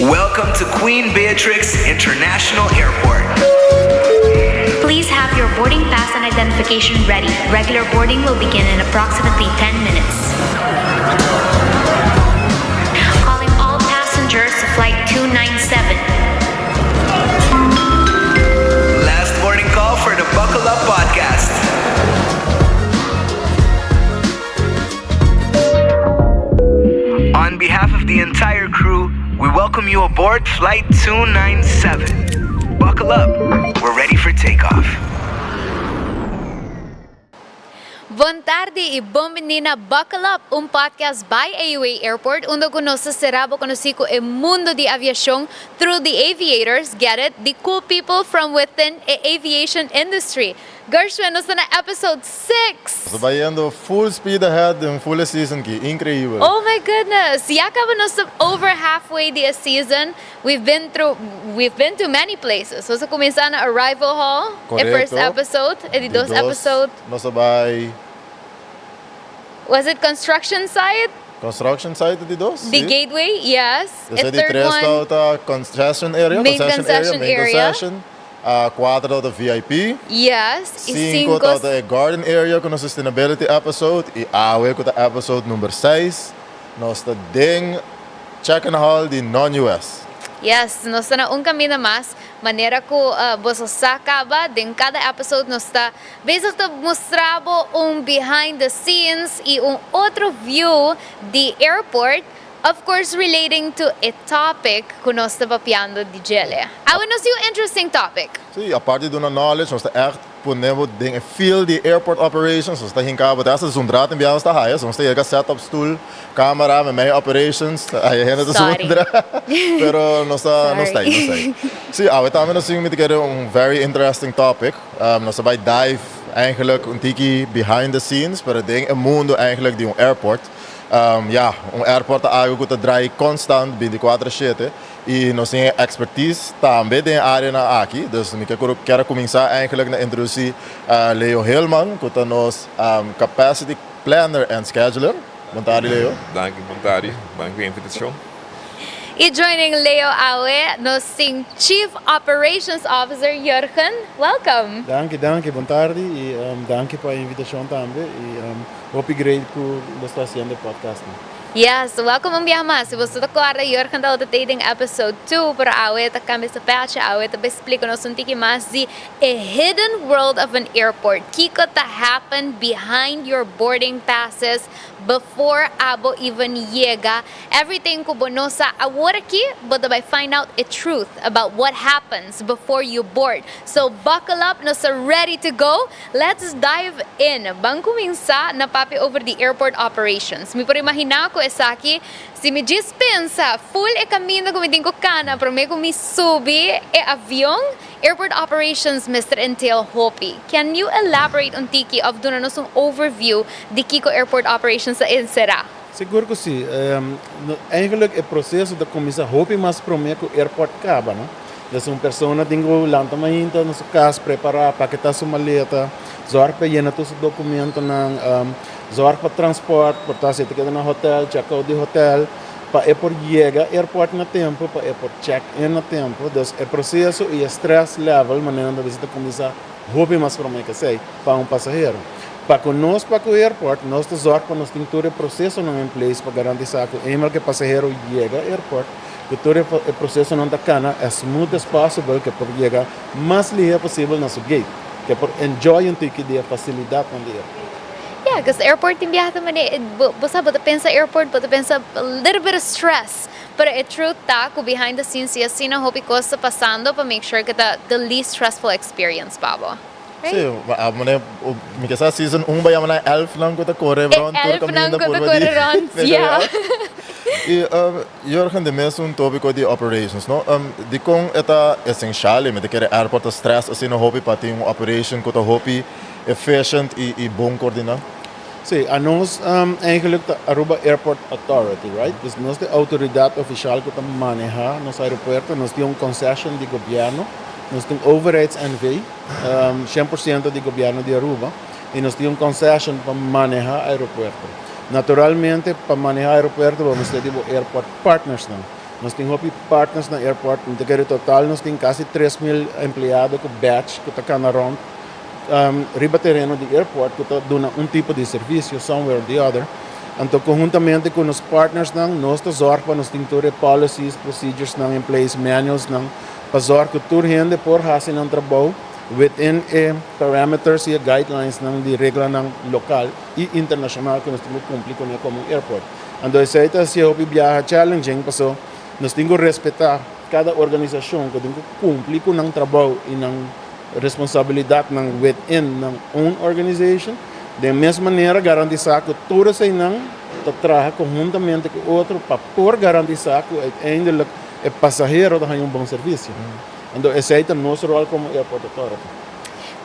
Welcome to Queen Beatrix International Airport. Please have your boarding pass and identification ready. Regular boarding will begin in approximately 10 minutes. Calling all passengers to flight 297. Last boarding call for the Buckle Up podcast. On behalf of the entire crew, we welcome you aboard Flight 297. Buckle up. We're ready for takeoff. Buon tardi e benvenida Buckle Up, un podcast by AUA Airport onde será conocido el mundo de aviación through the aviators, get it? The cool people from within the aviation industry. Gershwin, nós na episode 6. Nós vai indo full speed ahead in full season aqui, incrível. Oh my goodness! Já acabamos over halfway the season. We've been to many places. Nós começamos na Arrival Hall, the first episode, the dos episode. Nós vai. Was it construction site? Construction site de dos? The gateway, yes. The third one, the concession area, main concession area. Concession. 4 da VIP. Yes. 5 da garden area com a sustainability episode. E awe com a episode number 6. Nós tá ding check-in hall de non-US. Yes, nós tá na caminho mais. Maneira que você acaba em cada episode nós tá basicamente mostrando behind the scenes e outro view de airport. Of course, relating to a topic que nós estamos papiando de Gele. Awan nós um interesting topic. Sim, a parte do knowledge, nós echt ponemos em field de airport operations, nós está hincado, dessa é draad em biasa está high, nós está setup stool, câmera, met operations, aí é nada zundra. Pero nós está. Sim, we também nós temos very interesting topic. Nós vai dive eigenlijk tiki behind the scenes, pero ding een mundo eigenlijk de airport. Airport água que draai constant 24/7 e nós temos expertise também na área aqui. Dus eu quero começar eigenlijk na introduzir Leo Helman, que é nosso capacity planner and scheduler. Bom tarde, Leo. Dank u, bom tarde. Dank pela invitação. E joining Leo Awe, nosso Chief Operations Officer Jurgen. Welcome. Dank, bom tarde e dank pela invitação também e hope great que você está fazendo o podcast. Yes, welcome ang biyahe mas. Se você está claro, Jurgen daw dating episode 2 para awe ta kami sa patch awe ta explico nos un tiki mas di a hidden world of an airport. Kiko ta happen behind your boarding passes before abo even llega. Everything ko bono sa awaraki, but I find out a truth about what happens before you board. So buckle up, nasa ready to go. Let's dive in. Bang kuminsa na papi over the airport operations. Mi parimahina ko esaki si mi dispensa full e camino kumiding ko kana pero may kumisubi e avión. Airport operations, Mr. Entail Sopi. Can you elaborate on tiki of doon na some overview de Kiko Airport operations sa Insera? Seguro que sim. Eigenlijk o processo da comissão Sopi mas promete que o airport acaba, não? Então, uma pessoa tem que lançar uma inta na sua casa, preparar, paquetar sua maleta, zorgar para llenar todos os documentos, zorgar para transporte, portanto, você tem que ir no hotel, check-out de hotel, para ir por chegar ao airport no tempo, para ir por check-in no tempo. Então, o processo e o stress level, maneira da visita comissão Sopi mas promete que sei para passageiro. Para conosco, para o airport, nós zorgamos para nós ter todo o processo em place para garantir que o passageiro chega ao airport. Que todo o processo não está cana as smooth as possible, que por chegar mais ligeiro possível na sua gate, que por enjoy um ticket de facilidade no airport. Yeah, because airport yung biyahe naman basta pensa airport, but pensa a little bit of stress. Pero a truth ta, kung behind the scenes, yes, sino hopi ko sa pasando para make sure que the least stressful experience, Pabo. Right? Sim, me que season 1 ba yaman na elf lang ko ta corre round elf lang ko ta corre round, yeah. E Jurgen, de mesmo tópico de operations, no? De com eta essencial, me de que airport stress assim no hopi para ter operation que ta hopi efficient e bom coordenar. Sim, a nós eigenlijk de Aruba Airport Authority, right? Dus nós de autoridade oficial que maneja nos aeroportos, nós temos concession de governo, nós temos overheids-NV, 100% de governo de Aruba, e nós temos concession para manejar aeroporto. Naturalmente, para manejar aeroporto, vamos ter airport partners. Nós temos partners na airport, em total nós temos quase 3.000 empregados com batch que estão around riba terreno do airport que estão dando tipo de serviço somewhere or the other. Então, conjuntamente com os partners, nós temos policies, procedures em place, manuals, para que toda gente por fazer um trabalho within parameters e guidelines de regra local e internacional que nós temos que cumprir como airport. Então, essa é a viagem challenging, porque nós temos que respeitar cada organização que tem que cumprir com um trabalho e uma responsabilidade within uma organization. De mesma maneira, garantizar que todos eles trabalham conjuntamente com outro para por garantizar que uiteindelijk o passageiro tem bom serviço. Então, esse é o nosso rol como airport authority.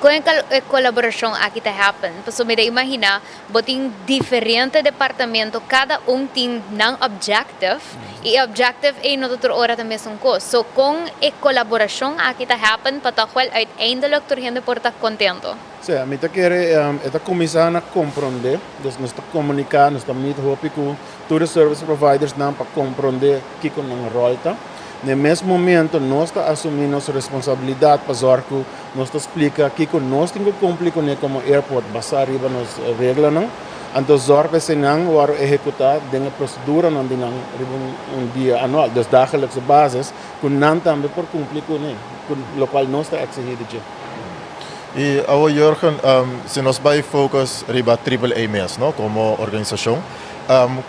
Com a colaboração aqui está happen, então me imagina, botem diferentes departamentos, cada tem um objective, e o objective é no outra hora também são coisas. So, com a colaboração aqui está happen, para tal uiteindelijk toda gente por estar contento. Sim, a gente quer começar a compreender, nós estamos comunicando, nós estamos com todos os service providers para compreender o que é o rol está. No mesmo momento, nós estamos assumindo nossa responsabilidade para que nós explica que nós temos que cumprir como airport, basar arriba nas regras. Então, zorg se não vai executar a procedura não dia anual, das dagelijkse basis, que não também por cumprir com o qual nós está exigido. E ao Jürgen, se nós vai focus riba AAA mesmo, no? Como organização,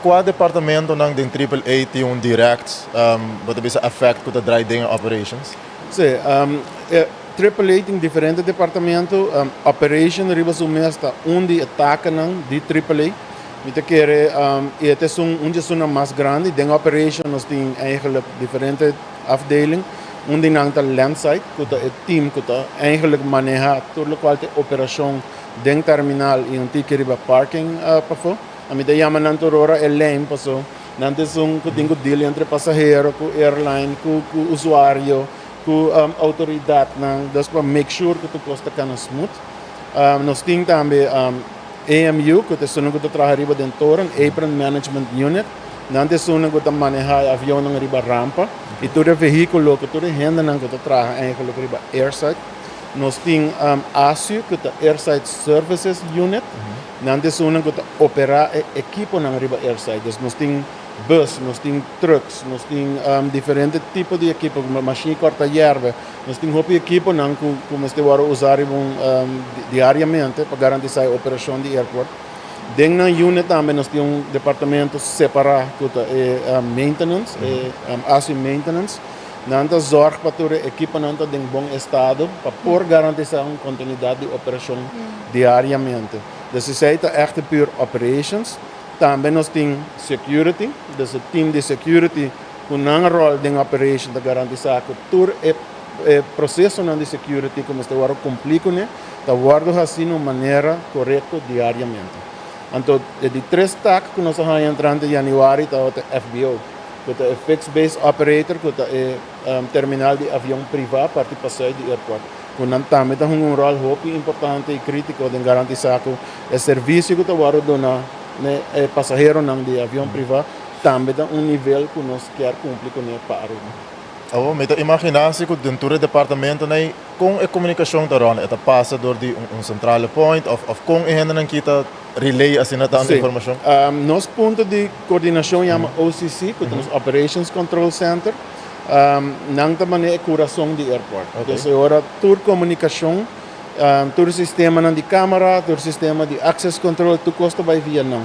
qual departamento ng din AAA tem direct but bisa affect com a dry day operations? Sim, AAA tem diferentes departamentos. Operation riba sumesta onde ataca de AAA. Mita quer este é um mais grande. Den operation nós tem eigenlijk diferentes afdelingen. Onde nang ta landside, que é team que eigenlijk maneja tudo qual é operação den terminal e que riba parking para a mim chama nantorora lane passo nantes que tem que deal entre passageiro com airline com usuário com autoridade das para make sure que tu costa cana smooth nós tem também AMU que que trabalha riba dentro apron management unit nantes que maneja avião na riba rampa e todo veículo que todo gente que trabalha eigenlijk riba airside nós tem ASU que é airside services unit. Nantes que opera equipo na riba airside. Nós tem bus, nós tem trucks, nós tem diferentes tipos de equipo, machine corta-hierba. Nós tem equipo que nós temos usar diariamente para garantir a operação do airport. Dentro da unit também nós temos departamento separado que é maintenance, ASI maintenance. Nanta zorg para ter equipamento em bom estado para por garantir uma continuidade de operação diariamente. Isso é echt pure operations. Também nós temos security, o team de security com um rol de operation para garantir que todo o processo de security como está agora cumprir com está guardado assim de maneira correta diariamente. Então, de 3 taques que nós estamos entrando em janeiro está o FBO. Que é Fixed Base Operator, que é terminal de avião privado para passeio do airport. Que também tem um rol muito importante e crítico de garantir que o serviço que está dando passageiro de avião privado também tem nível que nós queremos cumprir com o paro. Mas imaginar-se que dentro do departamento com a comunicação é passa door centrale point of com a gente kita relay assim tanta informação. Nosso ponto de coordenação chama OCC, que é Operations Control Center. Não também é coração do airport. Então agora toda comunicação, todo sistema de câmera, todo sistema de access control, tudo custa vai via não.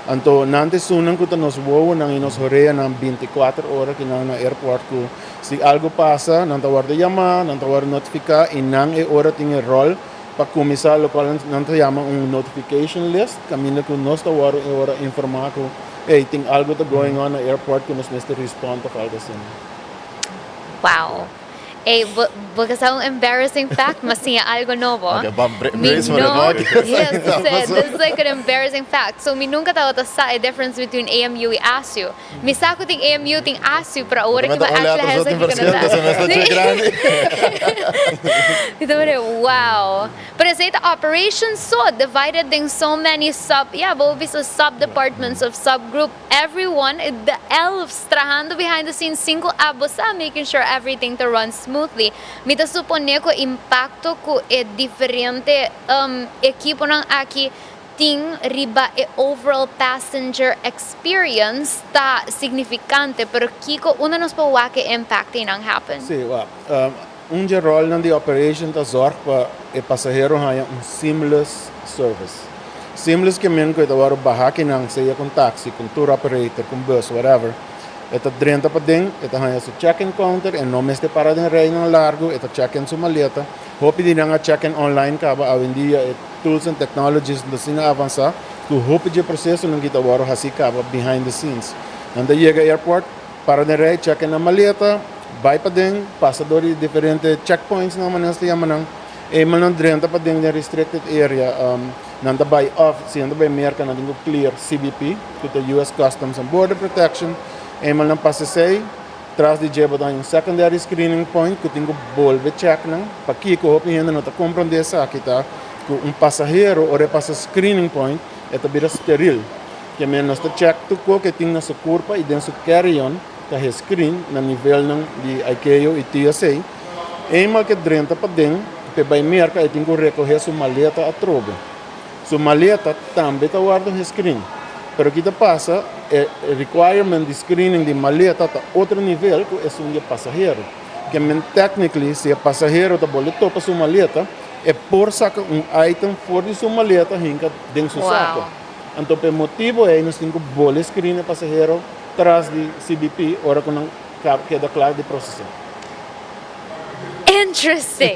Então, nanti sunan que nós voamos na nos horeia na 24 horas que na airport que se algo passa, não tá hora chamar, não tá hora notificar e não é hora tem rol para começar o qual não tá chama notification list, caminho que nós tá hora informar que hey, tem algo tá going on na airport que nós necessita responder para algo assim. Wow. Hey, porque sa embarrassing fact, mas siya algo novo. Okay, Mi brace for it, no, Mark. yes, this is like an embarrassing fact. So, mi nunca tahu sa a difference between AMU and ASU. Mi sako ting AMU ting ASU, para ora ki ba actually has like Ito ba wow. Pero sa ito, operations so divided ding so many sub-departments of subgroup. Everyone, the elves, trabajando behind the scenes, 5 abosa, making sure everything to run smoothly. Mita supone ko impacto ko diferente equipo ng aki ting riba overall passenger experience ta significante, pero kiko una nos pa wake impacting ang happen. Sim, rol ng the operation ta zorg pa pasahero haya seamless service. Seamless que men ko ito waro bahaki ng saya kung taxi, kung tour operator, kung bus, whatever. Ito drenta pa din, ito haya sa check-in counter, and no meste para din rey ng largo, ito check-in sa maleta. Hopi din nga check-in online ka ba, awin dia tools and technologies na sina avansa, to hopi di proseso ng kita waro hasi ka ba behind the scenes. Nanda llega airport, para din rey, check-in na maleta, bay pa din, pasadori diferente checkpoints na manas liya manang, manang drenta pa din na restricted area, nanda bay off, nanda bay merka na din clear CBP, to the US Customs and Border Protection, eenmaal ng pasasay, tras di jebo dan yung secondary screening point, kung tingo bolve check nang, pakiko hopi henda no ta comprende sa kita, kung pasahero ore pasa screening point, ito bira steril. Kaya may nos ta check to ko, kaya ting nasa kurpa, iden su carry-on, kahe screen, na nivel ng di ICAO, TSA, eenmaal ke drenta pa din, pe bay merka, itingo recoger su maleta at trobe. Su maleta, tambe ta wardo he screen. Pero kita passa, requirement de screening de maleta a outro nível que é um passageiro. Que technically, se o passageiro está boleto para sua maleta, é por sacar item fora de sua maleta hinca dentro do saco. Então, o motivo é nós temos bole screen de passageiro atrás de CBP, ora quando queda claro de processão. Interesting.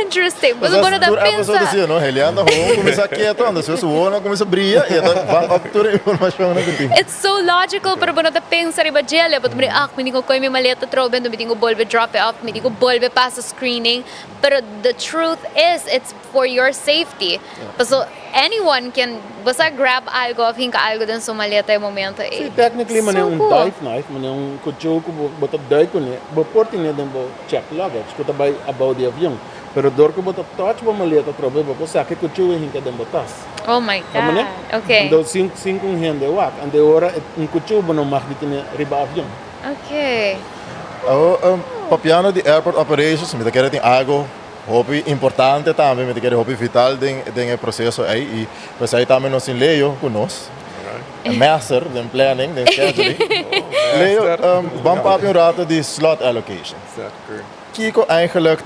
Interesting. Mas bueno da pensa. Assim, não, ele anda home, começa quieto, anda, se suona, começa a brilhar, e vai captura a informação na que It's so logical, pero bueno da pensa riba gele, but me me digo koi me maleta trobe, me digo bolve drop it off, me digo bolve passa screening, pero the truth is it's for your safety. So anyone can basta grab algo, hinka algo din sa maleta yung momento. Sim, technically man é dive knife, man kucho ko bota dai ko ne, bo porti ne den bo check luggage, ko tabay about the avião. Pero dor ko bota touch bo maleta trobe bo ko sa ke kucho hinka den botas. Oh my god. Okay. Então cinco hende wak, ande ora kucho bo no mag dit ne riba avião. Okay. Papiano de airport operations, me quer tem algo hobby importante também, me quer hobby vital den processo aí e pues aí também nós em Leo conosco. Master, den planning, den scheduling. Leo, vamos para een raad de slot allocation. Kiko eigenlijk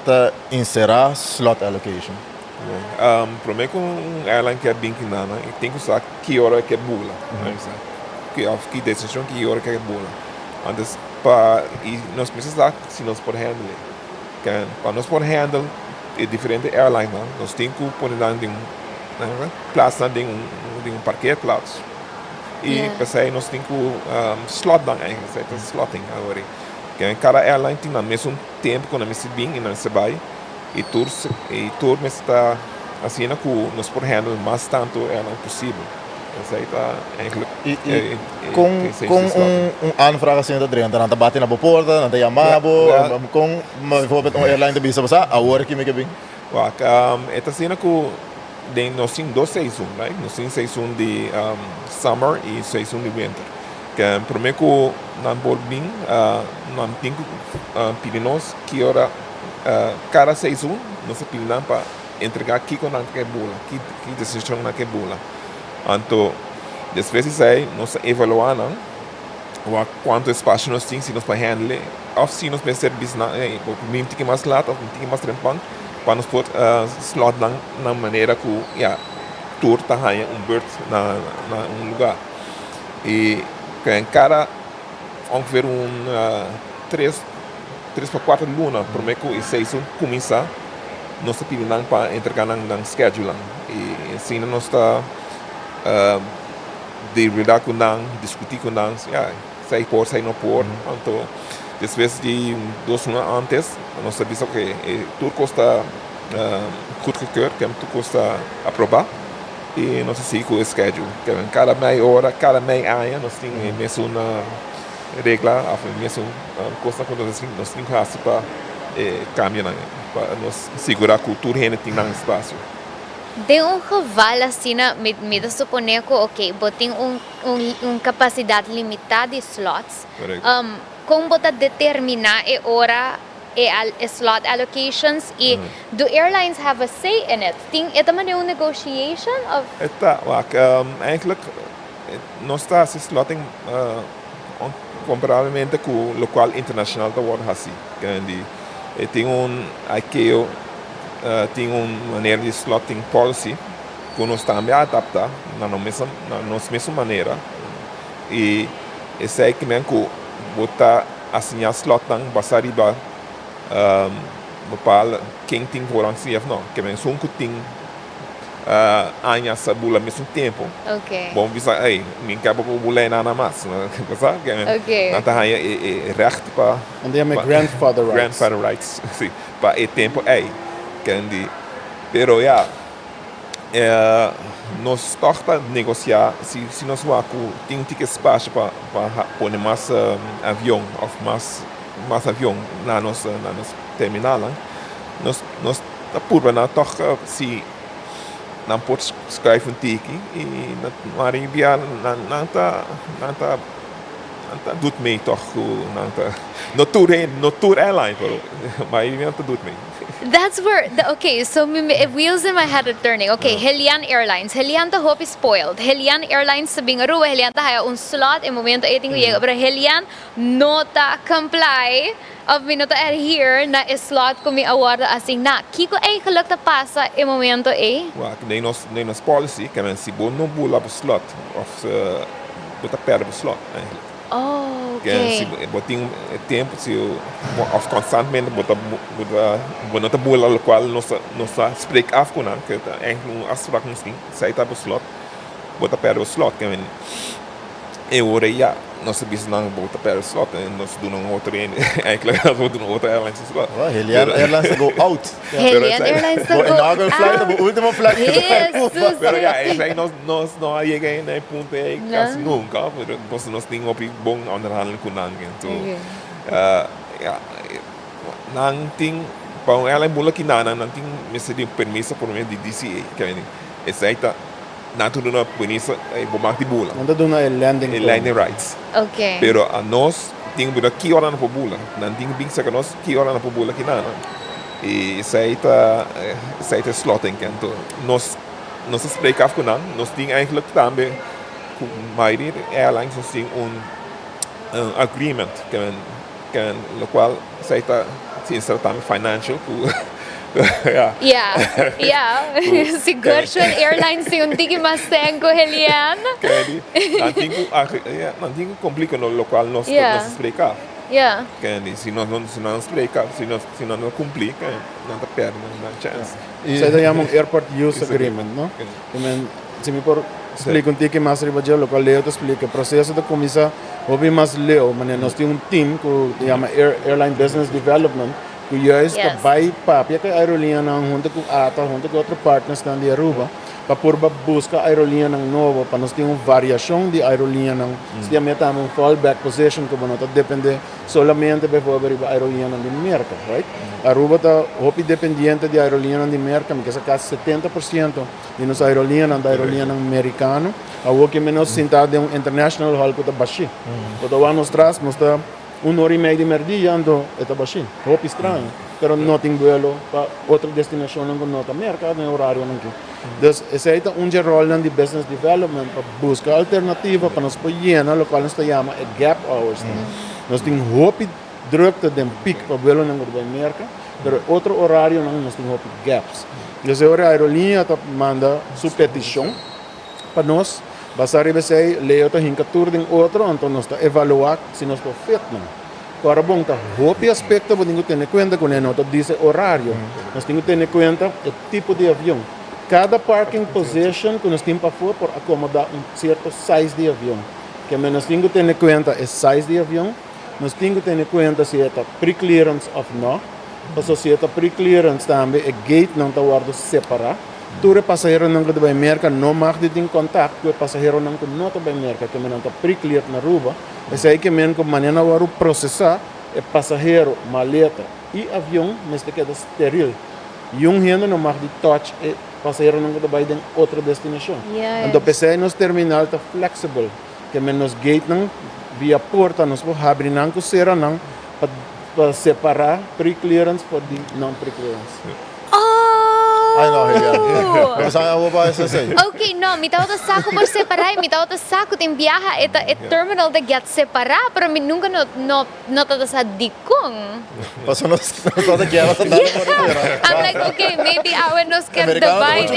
te inserar slot allocation. Para mim, com airline que é bem que nada, tem que usar que hora que é bula, que decisão que hora que é bula. Antes para e nós precisamos se nós por handle. Para nós por handle é diferente airline, nós temos que pôr em plaats de um parkeerplaats. E pensei nós temos que slot dan eigenlijk, het is slotting agora. Cada airline tem no mesmo tempo quando me se bem e não se vai. E tour me está assim na que nós por handle mais tanto airline possível. Pensei tá eigenlijk. Com aanvraag assim da drenta, não tá batendo na porta, não tá chamando, com bijvoorbeeld een airline de bisa basa, agora que me que bem. Esta cena que nós temos 2 seizoens, right? Nós temos seizoen de summer e seizoen de winter. Que para mim que não pode bem, não tem que pedir nós que ora cada seizoen nós pedimos para entregar aqui com a que bola, que decisão na que bola. Então, às vezes aí nós evaluamos quanto espaço nós temos, se nós podemos handle, ou se nós podemos servir um pouco mais lato, ou um pouco mais trempang, para nós poder slot na maneira que tour está aí beurt na lugar. E em cada ongeveer 3 para 4 lunas, por meio que o seizoen começa, nós pedimos para entregar na schedule. E assim nós está de lidar com nós, discutir com nós, sai por, sai não por. Então, Depois de 2 anos antes, nós avisou que tudo custa goedgekeurd, que tudo custa aprovar. E nós seguimos o schedule. Cada meia hora, cada meia ano, nós temos mesmo uma regra, mesmo coisa que nós temos que para caminhar, para nós segurar a cultura e tem um espaço. De um geval assim, me suponer que, ok, tem capacidade limitada de slots. Correct. Como você determinar a hora e slot allocations e do airlines have a say in it? Ito man yung negotiation of... Eigenlijk, nós estamos slotting comparavelmente com o local internacional da world assim. Tem ICAO, tem uma maneira de slotting policy que nós também adaptar na nossa mesma maneira. E esse é que mesmo botar assim a slot não basta riba bepaal quem tem garantia não, que mesmo só que tem anha sabula mesmo tempo. Okay. Bom, bisa ai, min ka ko bulay na mas, basta que Okay. nanta haya recht para And they have my grandfather rights. grandfather rights, sim, para e tempo ai, que pero ya nós toca negociar se nós vamos tem que espaço para pôr mais avião ou mais avião na nossa terminal, nós tá por na toca se não pode escrever tiki e na Arabia não tá doet mee toch no tour airline maar je bent doet mee. That's where, okay, so wheels in my head are turning. Okay, Helian Airlines. Helian ta hope is spoiled. Helian Airlines sabing aruwa, Helian ta haya un slot e momento eting ko pero Helian nota comply of minota adhere na slot ko mi award asing na. Kiko ay kalak ta pasa e momento Wa, nem nos policy, que se bom não bula pro slot of bota perde pro slot. Oh, Que okay. se botin tempo se of constantemente bota bula o qual nós spreek af com que eigenlijk afspraak misschien zij tá pro slot bota perde o slot que e ora ja nós sabemos não bota perde o slot e nós doen een outro eigenlijk nós doen outra airlines slot. Helian Airlines go out. Helian Airlines ta Go go inaugural flight, the último flight. Jesus. Pero ya, nós não cheguei no ponto aí quase nunca, porque nós temos um bom onderhandeling com ninguém. Então, não tem, para ela é boa que não tem mesmo permissão por meio de DCA, que é aceita, não tudo na permissão é bom mais de bola. Nanda doon na landing Rights. Okay. Pero a nós temos que hora na pobula, não tem bem que nós que hora na pobula que não. E aceita slotting, então nós explicamos com nós temos eigenlijk também com a maioria airlines nós temos agreement que o qual aceita se também financial Yeah. Si Gershwin Airlines yung tiki masengo Helian. não tem complica no local nós explicar. Yeah. Se não explicar, se não cumprir, não está perde, não dá chance. Sa ito yung airport use agreement, no? Se me por explico que mais riba lo qual leo te explica o processo da comissão houve mais leo, mas nós temos team que chama Airline Business Development que juist vai papia que a aerolínea não junto com ATA, junto com outros partners estão de Aruba para por buscar aerolínea novo para nós ter uma variação de aerolínea não se a meta um fallback position que não depende solamente de a aerolínea de mercado, right? Aruba está hopi dependiente de aerolínea de mercado, que é quase 70% de nossa aerolínea da aerolínea americana, a o que menos sentado de um international hall que está baixo. Quando vamos atrás, nós está 1 hora e meia de merdia ando está baixo. Hopi estranho, pero não tem vuelo para outra destinação não nota mercado no horário não que. Então, esse é rol de business development para buscar alternativa para nós poder o qual nós chama gap hours. Nós temos hopi drukte den piek para vuelo não de mercado, pero outro horário não nós temos hopi gaps. Então, a aerolínea manda sua petição para nós. Basta ribesei leo ta hinka tour ding outro, então nós está evaluar se nós está fit não. Para bom tá hopi aspecto para ninguém ter conta com ele, nota diz horário. Nós temos que ter conta o tipo de avião. Cada parking position que nós temos para por acomodar certo size de avião. Que nós temos que ter conta o size de avião, nós temos que ter em conta se é pre-clearance ou não. Ou se é pre-clearance também, o gate não está guardado separado. Todo passageiro não vai mercar, não mag de ter contato com o passageiro não vai mercar, que não está pre-clear na rua. É aí que men com maneira vai processar o passageiro, maleta e avião, mas que é estéril. E gente não mag de touch e passageiro não vai em outra destinação. Então, pensei nos terminal está flexível, que men nos gate não via porta, nós vamos abrir não com serra não para separar pre-clearance de não pre-clearance. Ai, não, Helian. Mas eu vou para essa aí. Ok, não, me tava saco por separar, me tava saco tem viaja e terminal de get separar, pero me nunca no tá sa dikong. Passou nos toda que ela tá dando por I'm like, okay, maybe I will not get divide.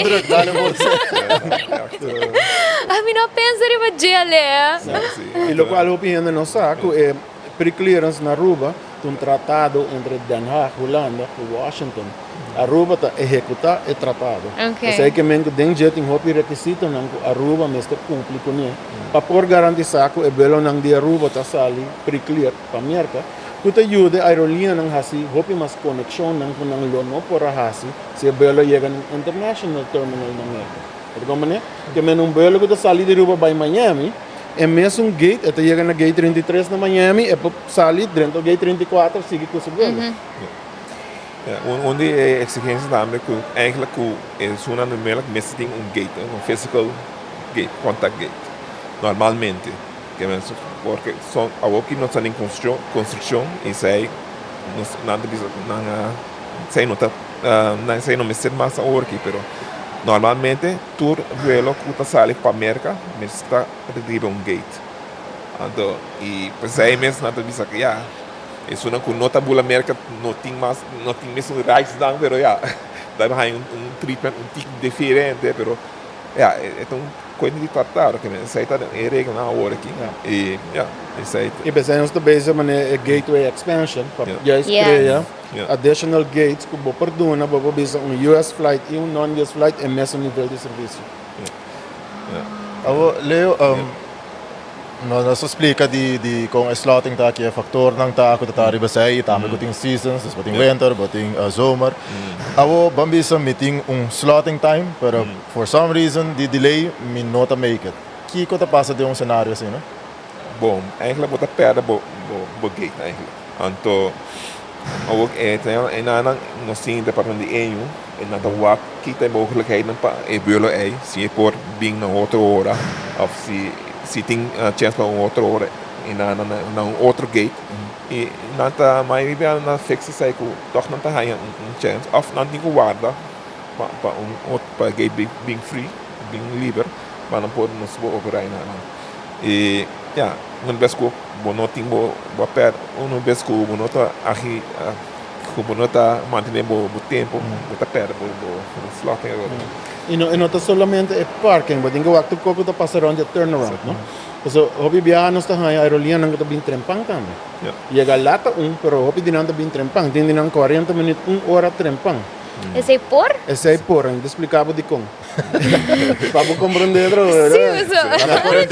A mim não pensa em uma gele. E lo qual eu penso no saco é pre-clearance na Aruba, um tratado entre Den Haag, Holanda e Washington. Aruba está executar e tratado. Okay. Isso aí que mengo den jet em hopi requisito não Aruba mesmo cumpre com ele. Para por garantizar que o belo não de Aruba está sali pre-clear para América. Que te ajude a aerolínea não hasi hopi mas conexão não com não lono por hasi se o belo chega no international terminal na América. Como né? Que men belo que está sali de Aruba para Miami. É mesmo gate, até chega na gate 33 na Miami, é para sair dentro do gate 34, sigue com o seu voo. Onde é exigência da América, eigenlijk é uma numérica, mas tem gate, physical gate, contact gate. Normalmente, porque aqui não está em construção, e sei não me sei mais a hora aqui, pero normalmente, tu vuelo que está saindo para a América, mas está retido gate. Então, e pues aí mesmo nada diz que já, isso não com nota bula América não tem mesmo rights dan, pero já, daí treatment tipo diferente, pero já, é coisa de tratar, que isso aí está em regra na hora aqui. E já, isso aí. E pensamos também é gateway expansion, para já criar additional gates que vou perdona, vou bisa US flight e non-US flight é mesmo nível de serviço. Leo, nós explica de com slotting tá aqui é factor não tá com tá riba sei tá com tem seasons, depois tem winter, depois tem zomer. Avo bambisa meeting slotting time, pero for some reason the delay me not make it. Que coisa passa de cenário assim, né? Bom, eigenlijk wordt dat per de gate eigenlijk. Anto, ook en dan nog zien de partner die EU en dan de wat kita mogelijkheden pa e bulo ei si por bing na outra hora of si ting chance pa outra hora en na outro gate e nata mai bia na fixe sai ku toch nata hai chance of nan dingo guarda pa outro gate being free being liber maar dan pode nos bo operar na e ja, un besco bonoting bo per un besco bonota ahi bonota mantener bo tempo bota per bo slot E não está solamente o parking, mas tem que o acto que está passando de turnaround, não? Então, hobby viajar não está aí, a aerolínea não está bem trempang também. Chega lá tá pero hobby de não está bem trempang, tem de não 40 minutos, 1 hora trempang. Esse é por? Esse é por, ainda explicava de como. Para você compreender, sim, I'm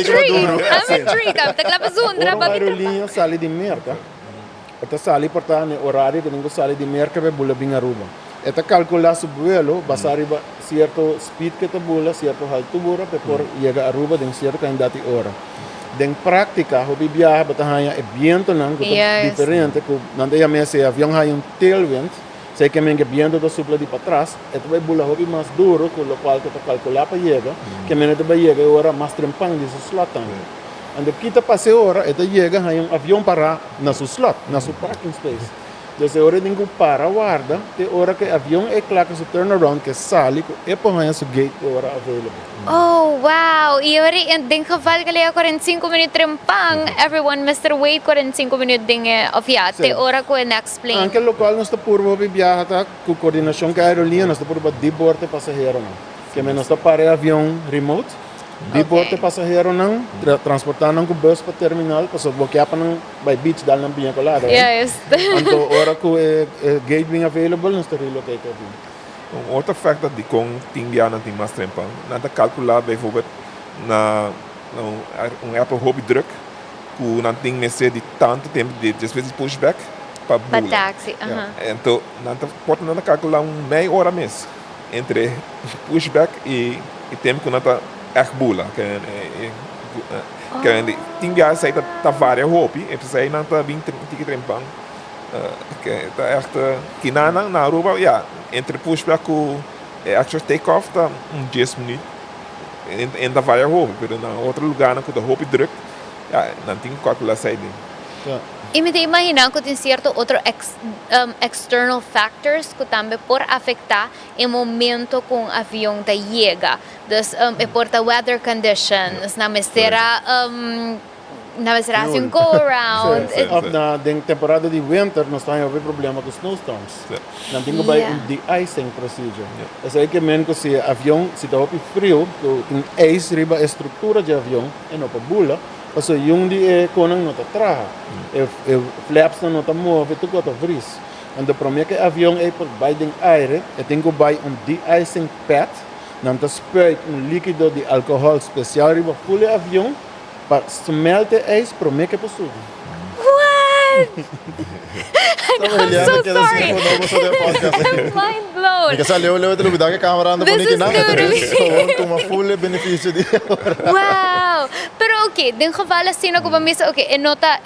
intrigued. I'm taglapa zundra, a aerolínea sai de merca. Esta sai por estar no horário que não sai de merca, vai bula bem Aruba. Esta calcula su vuelo, basar certo speed que te bula, certo altura, por chegar a Aruba em certa quantidade de hora. En prática, hobby viaja, batahaya é viento não, que é diferente, que não tem a mesa avião hay tailwind, sei que mengue viento do supla de para trás, esto vai bula hobby mais duro, com o qual que te calcular para chegar, que mengue te vai chegar hora mais trempang de su slot também. Quando kita passe hora, esto chega hay avião para na su slot, na su parking space. Então, hora de para guarda, tem hora que o avião é claro que se turnaround, que sai, e põe su gate hora available. Oh, wow! E ori din geval que lea 45 minutos trempang, everyone Mr. Wait 45 minutos din ofiate, ora ko explain. Anche o local nós está por viajar com coordenação com a aerolínea, nós está por de bordo passageiro não. Que nós está para avião remote. De bordo passageiro não, transportando com bus para terminal, para só bloquear para não vai beach dar na binha colada. Yes. Então, hora que o gate being available, nós está relocate avião. Outro factor de com tem viagem tem mais tempo, nada calcular bijvoorbeeld na um Apple hobby druk, que não tem necessidade de tanto tempo de vezes pushback para Pa bula. taxi. Então, não pode não calcular meia hora mês entre pushback e tempo que não está echt bula. Que tem viagem aí tá várias roupas, e precisa aí não tá bem tique trempang. Que tá echt que na rua, entre pushback e actual take off tá 10 minutos. Ainda várias roupas, mas na outro lugar na que a roupa druk, não tem que calcular sair. E me imagina que tem certo outro external factors que também por afetar o momento com o avião da chega. Então, é por the weather conditions, na mesera assim go around. Na temporada de winter, nós temos problema com snowstorms. Não tem que vai de-icing procedure. Isso aí que menos que se o avião se está frio, tem ice riba a estrutura de avião e não para bula. Paso yung di konang nota traha. If flaps na nota move, ito ko to vries. En de premier que avião é por biding aire, e tem que buy de-icing pad, não te spuit líquido de álcool especial riba full avião, para smelte ice premier que possível. What? I'm so sorry. I'm mind blown. Because leo te lubida que camera anda This is na new to me. uma full benefício de Wow! Pero okay, din geval assim na ko ba misa okay, enota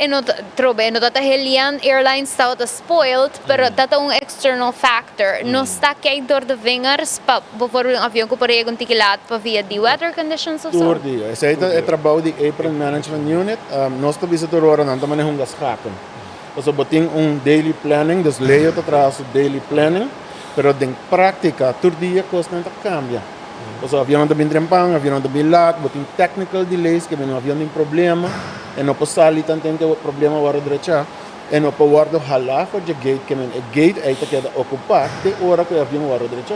ta Helian Airlines tao ta spoiled, pero data un external factor. No está kay dor de vingers pa before yung avião ko pare kung tikilat pa via the weather conditions of so. Door dia. Esse aí é trabalho de April Management Unit. Nós estamos visitando agora não também um gascapen. Então botin daily planning, dus leio te traz o daily planning, pero den prática todo dia coisa não cambia. O avião não tem trempang, o avião não tem lat, botin technical delays que o avião tem problema, e não pode sair tanto tempo problema agora direita, e não pode guardar halar for the gate que o gate aí tá queda ocupado de hora que o avião agora direita.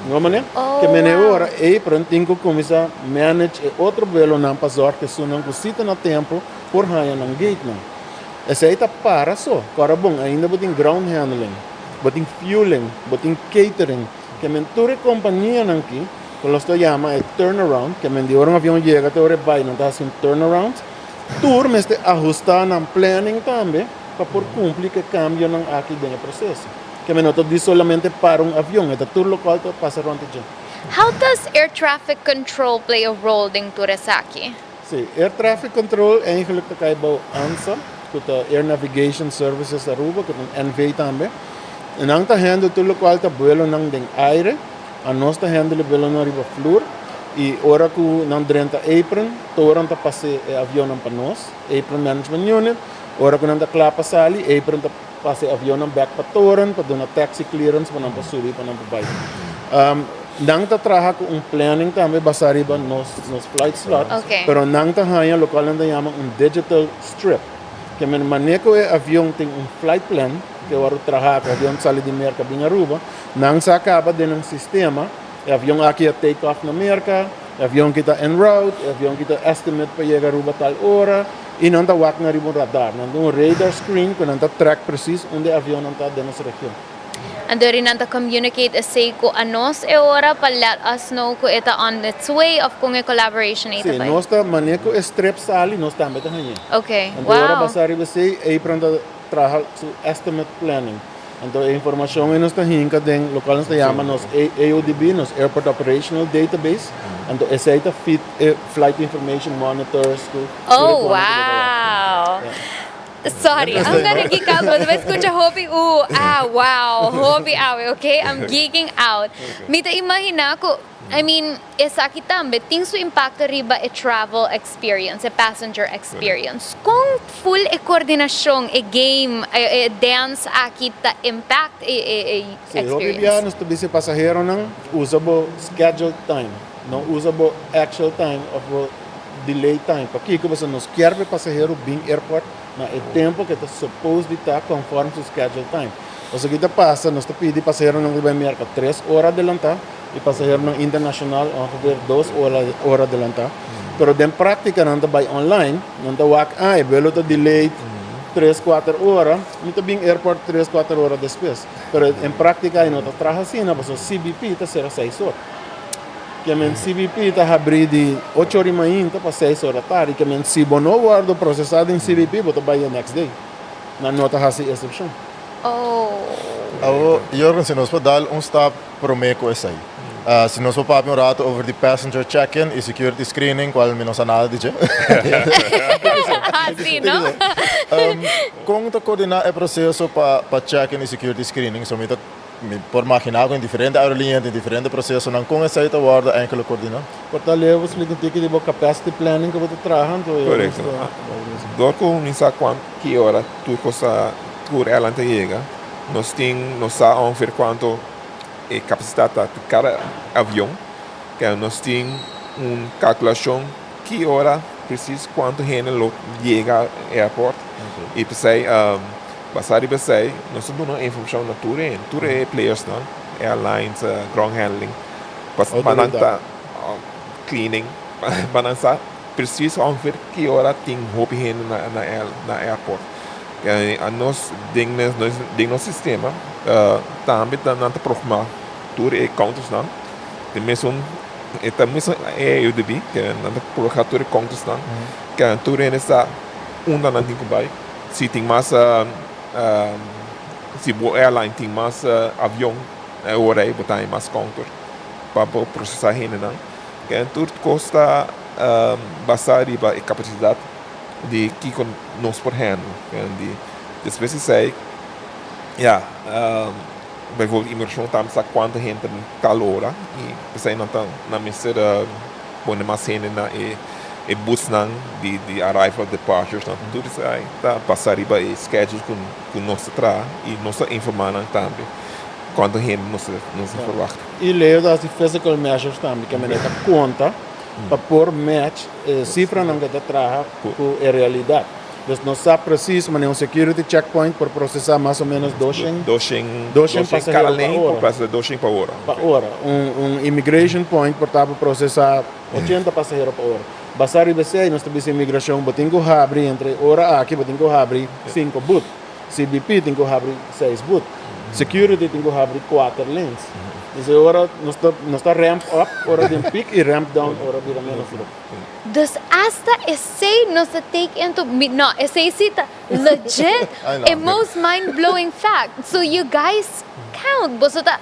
Não mané? Que o hora aí pronto tem que começar a manage outro voo não passar que se não cosita no tempo por raia no gate não. Esse aí tá para só. Agora bom, ainda botin ground handling, botin fueling, botin catering, que toda a companhia aqui, que nós chama é turnaround, que de hora um avião chega até hora vai, não está assim turnaround. Tour mas ajustar no planning também, para por cumprir que cambio não aqui dentro do processo. Que não está solamente para avião, é tour local que passa around the How does air traffic control play a role in Turesaki? Sim, air traffic control eigenlijk te kaibaw ANSA, que Air Navigation Services Aruba, que é NV também. E não está handle tudo qual está vuelo não den aire, a nós está handle vuelo na riba flor e ora que não drenta apron, toda está passe avião para nós, apron management unit, ora que não está clapa sali, apron está passe avião back para toren, para dar taxi clearance para não subir para não baixo. Não está trabalhando com planning também basta riba nos flight slots, pero não está ganhando local não chama digital strip. Que manejo o avião tem flight plan, que eu vou trabalhar com o avião sai de Merca bem Aruba, não se acaba de um sistema, o avião aqui é take off na Merca, o avião que está en route, o avião que está estimate para chegar a Aruba tal hora, e não está walk na riba radar, não tem radar screen que não está track preciso onde o avião não está dentro dessa região. Andori nanta communicate say ko anos e ora para let us know ko ita on its way of kung collaboration ita Sim, nós está manejo o strip sali, nós também está ganhando. Okay, Agora wow. basta riba say, aí pronto trabalhar su estimate planning. Então a informação que nós está hinca den local nós chama nos AODB, nos Airport Operational Database. Então esse aí está fit flight information monitors. Oh, wow. Sorry, I'm gonna geek out. But escucha Hopi, wow, Hopi awe, okay? I'm geeking out. Mita imagina ko, I mean, esa aqui também tem su impacto riba e travel experience, e passenger experience. Kung full e coordinação, e game, e dance aqui ta impact e Sim, Hopi experience. nós também se passageiro não usa bo scheduled time, não usa bo actual time of delay time. Para que você nos quer ver passageiro bem airport na o tempo que está supposed de estar conforme o schedule time. O que está passa, nós pedimos passageiro não vai mercar 3 horas adelantar e passageiro não internacional ongeveer 2 horas adelantar. Pero den prática não está vai online, não está walk velo está delay 3, 4 horas, não está bem airport 3, 4 horas depois. Pero em prática não está trabalhando assim, mas o CBP está sendo 6 horas. que men CBP está abrindo de 8 horas da manhã para 6 horas da tarde, que men se não guarda processado em CBP, você vai the next day. Não nota essa exceção. Jurgen, se nós podemos dar stap promeco essa aí. Se nós podemos um rato over the passenger check-in e security screening, qual menos nada de Assim, não? Como tu coordenar o processo para check-in e security screening? So, por imaginar com diferentes aerolíneas, em diferentes processos, não com essa ita guarda enkele coordenar? Portanto, eu vou explicar que tipo capacity planning que você trabalha. Correto. Dor com nisa quanto que hora tu cosa por ela te chega. Nós sabemos quanto é capacidade de cada avião. Que nós temos uma calculação que hora precisa quanto gente chega ao aeroporto. E pensei basado em você, nós temos informação na tour é players não, airlines, ground handling, bananta cleaning, bananta precisa ver que hora tem roupa na airport. A nós dentro do sistema também não te programa tour e counters não, tem mesmo é UDB que não te programa tour e counters não, que a tour é nessa não tem que vai, se tem mais se o airline tem mais avião, hora aí botar mais counter para processar ainda não. Que tudo custa basado na capacidade de que nós por hand. De espécie sei, bijvoorbeeld immigration tam sa quanta gente calora e pensei na mistura bom mais cena na e bus nang de arrival departures na tudo isso aí tá passar riba e schedule com nossa tra e nossa informar também quanto gente nos verwacht. E leio das physical measures também que a menina conta para pôr match cifra não que traga com a realidade. Então não sabe preciso, mas um security checkpoint por processar mais ou menos 200 passageiros por hora. Para hora. Immigration point por processar 80 passageiros por hora. Basar IBC, nós temos imigração, botinho abre entre hora aqui, botinho abre 5 boot. CBP tem que abrir 6 boot. Security tem que abrir 4 lanes. Então, hora nós está ramp up, hora de peak e ramp down, hora de menos. Dus hasta esse nos take into no, esse cita legit a most mind-blowing fact. So you guys count. Você tá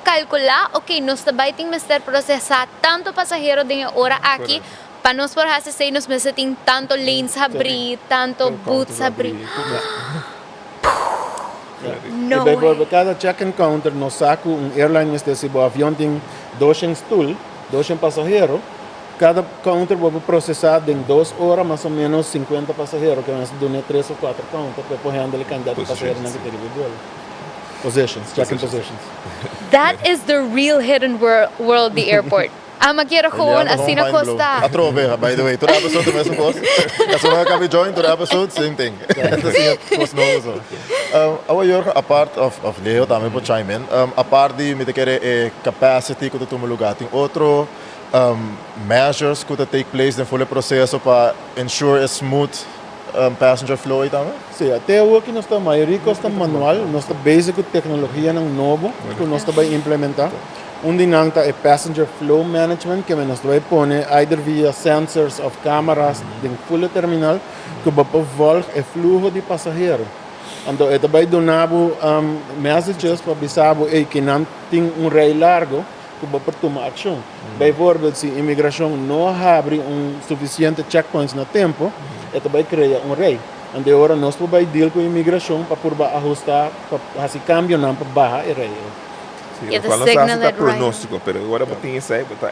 calcular, ok, nós também temos que processar tanto passageiro de hora aqui, para nós por essa sei nós tem tanto lanes abrir, tanto boots abrir. No e por cada check-in counter, nós saco airline se o avião tem 200 stool, 200 passageiros. Cada counter vai processar em 2 horas mais ou menos 50 passageiros, que nós damos 3 ou 4 counters para poder handle candidato de passageiros na individual. Positions, check-in positions. That is the real hidden world, the airport. Maquero ko assim na costa. Atrove, by the way. Toda pessoa tem mesmo coisa. Caso não acabe join, toda pessoa same thing. Assim, coisa nova so. Our Jorge, a part of Leo também pode chime in. A parte de me querer capacity que tu toma lugar, tem outro measures que tu take place no full processo para ensure a smooth passenger flow também? Sim, até hoje nós estamos a maioria costa manual, nós estamos basic tecnologia não novo que nós estamos implementar. Dinanta é passenger flow management que nós vai pôr either via sensors of cameras de full terminal que vai voltar o fluxo de passageiro. Então, ele vai donar messages para avisar que não tem rei largo que vai tomar ação. Por exemplo, se a imigração não abre suficiente checkpoints no tempo, ele vai criar rei. Então, agora nós vamos deal com a imigração para ajustar, para esse câmbio não para baixar o rei. Yeah, the Quando signal está that pronóstico, pero agora tem isso aí, está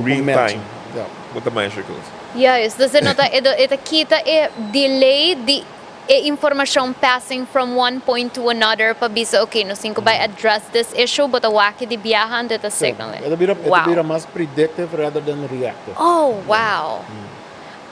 real time, with measures. Yes, você nota ita kita delay de information passing from one point to another para bisa okay, no cinco by address this issue, but awaki di biyahan dito signal. Ito bira mais predictive rather than reactive. Oh, wow.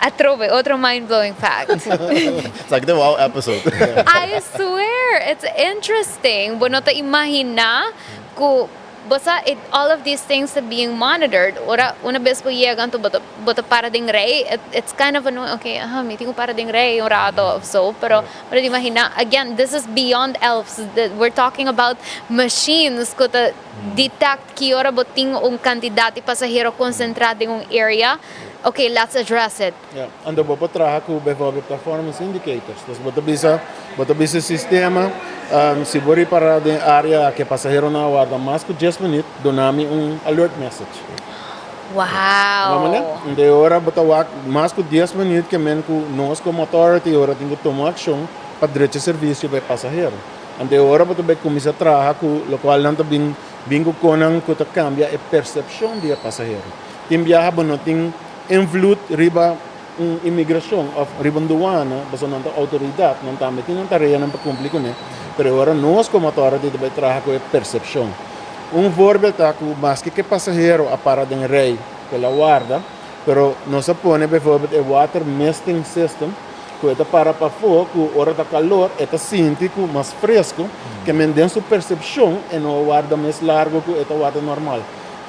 Atrove, outro mind-blowing fact. It's like the wow episode. I swear, it's interesting. Bueno, ta imagina ko basta all of these things are being monitored. Ora, una vez po llegan to bota para ding rey, it's kind of annoying. Okay, meeting ko para ding rey yung rato. So, pero di imagina, again, this is beyond elves. We're talking about machines ko to detect ki ora boting un kandidati pasahero concentrado yung area. Okay, let's address it. Ja, en dan wordt betragen bijvoorbeeld performance indicators. Dus wat bisa sistema, se voor para de area que passageiro na guarda mais que 10 minutos, donami alert message. Wow. De hora bota mais que 10 minutos que men ku nós como authority ora tem que tomar ação para direito serviço para passageiro. En de hora bota be começa a trabalhar com lo qual não também bingo conan que cambia a percepção de passageiro. Tem viaja não tem invloed riba imigração of riba douana, basta não autoridade, não tá metendo na tarefa não para cumprir com pero agora nós como autoridade deve trabalhar com a percepção. Voorbeeld tá com mais que passageiro a parada em rei pela guarda, pero nós põe bijvoorbeeld a water misting system que é para fogo, hora da calor, é sente que mais fresco, que mendem sua percepção e não guarda mais largo que é water normal.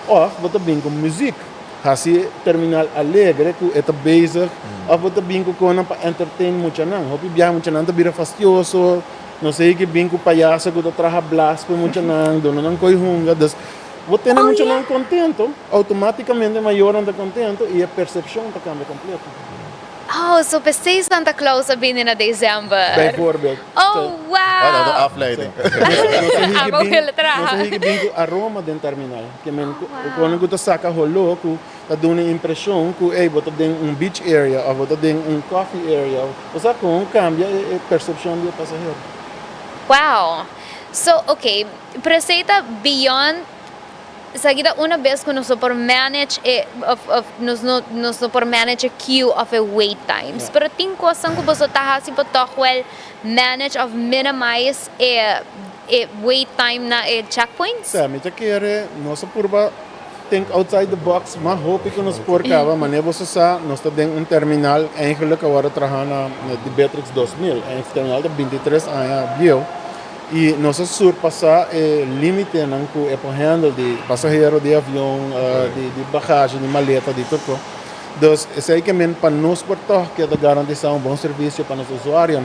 Ou bota bem com música. Hasi terminal alegre que é bezig of wat bingo kona para entertain muito não hopi biar muito não bira fastioso não sei que bingo palhaço que traga blast para muito não dono não coi hunga das vou ter muito não contento automaticamente maior anda contento e a percepção tá cambia completo. Oh, so passeio Santa Claus sabihin na December. Bijvoorbeeld. Oh, wow! Dat is afleiding. Nós higi aroma den terminal. Que men quando eu saca rolou, que tá dando impressão que ei bota den beach area, ou bota den coffee area. O saca com cambia a percepção do passageiro. Wow! So, okay, preceita beyond Sagita una vez que nos por manage nos por manage a queue of a wait times. Pero ting coisas que você tá assim para well manage of minimize a wait time na checkpoints. Sim, me quer nossa purba think outside the box, mas hope que nos porcava, mas nem você sabe, nós temos terminal eigenlijk agora trabalhando na de Beatrix 2000, terminal de 23 anos, viu? E nós surpassar o limite que é por handle de passageiro, de avião, de bagagem, de maleta, de tudo. Então, é aí que para nós que é garantir um bom serviço para os usuários,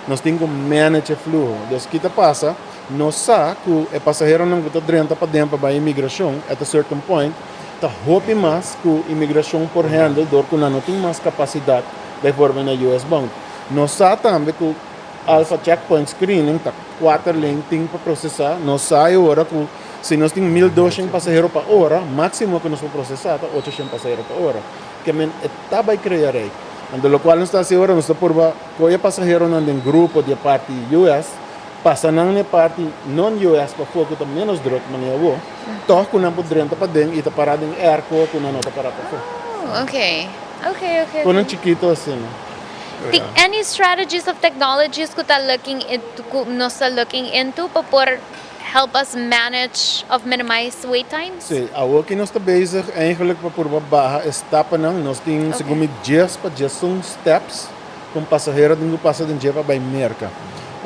nós temos que manage o fluxo. Então, o que passa, nós sabemos que o passageiro não está dentro para dentro para a imigração, at a certain point, está hope mais que a imigração por handle, porque não tem mais capacidade de forma na US bound. Nós sabemos também que Alpha Checkpoint Screening, tá 4 linhas para processar. Nós sai agora que se nós temos 1.200 passageiros por hora, máximo que nós vamos processar é 800 passageiros por hora. Que está vai criar aí. Então, o qual nós está agora, nós está por que passageiro não tem grupo de parte US, passa na parte non-US para fogo está menos droga, mas não é toque que não pode para dentro e está parado em airco que não está parado para fogo. Oh, okay. Com um chiquito assim. Any strategies of technologies que tá looking into para help us manage of minimize wait times? Sim, a que nós está bezig eigenlijk para por barra etapa nós temos segundo dias para gestão steps com passageiro de passa de dia para merca.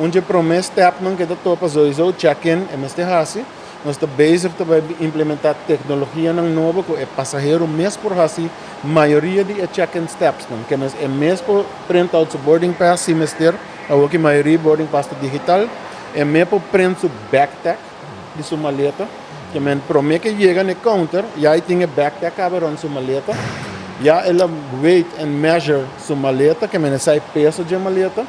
Onde promete step não que dá topa sowieso check-in e mestre hasi. Nós está bezig para implementar tecnologia nova que é passageiro mesmo por hasi maioria de check-in steps não que é mesmo por print out o boarding pass semester a que maioria boarding pass digital é mesmo por print o backpack de sua maleta que men promete que chega no counter e aí tem a backpack abre sua maleta já ela weight and measure sua maleta que men sai peso de maleta.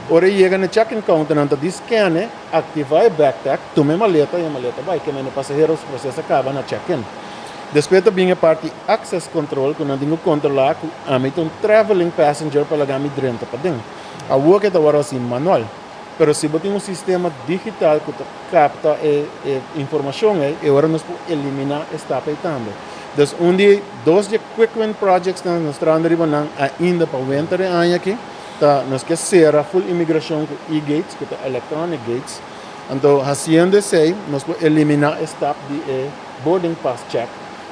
Ora chega no check-in counter, não está scanner, ativar o backpack, toma a maleta e a maleta vai, que o passageiro o processo acaba na check-in. Depois também a parte access control, que não tem que controlar, que a mim um traveling passenger para lagar me dentro para dentro. A work é agora assim manual, mas se você tem sistema digital que capta a informação, agora nós podemos eliminar esta parte também. Então, dois de quick win projects que nós estamos ainda para o winter aqui. Nós queremos ser a full imigração com e-gates, com electronic gates. Então, haciendo isso, nós podemos eliminar a step de boarding pass check.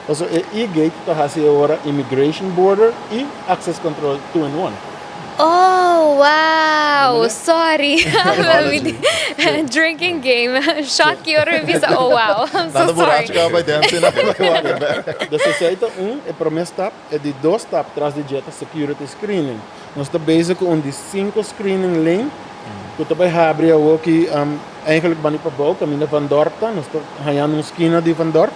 Então, e-gate está fazendo agora immigration border e access control 2-in-1. Oh, wow! Ano? Sorry. Drinking game. Shot que eu revisa. Oh, wow. I'm so Nada sorry. borracho ka by dancing na welcome back. De sociëteit é primeiro stap, é de dois stap atrás de jeta security screening. Nós estamos bezig com de 5 screening lane. Que também abre o que eigenlijk bani para bouw, caminho van dorp, nós estamos ganhando esquina de van dorp.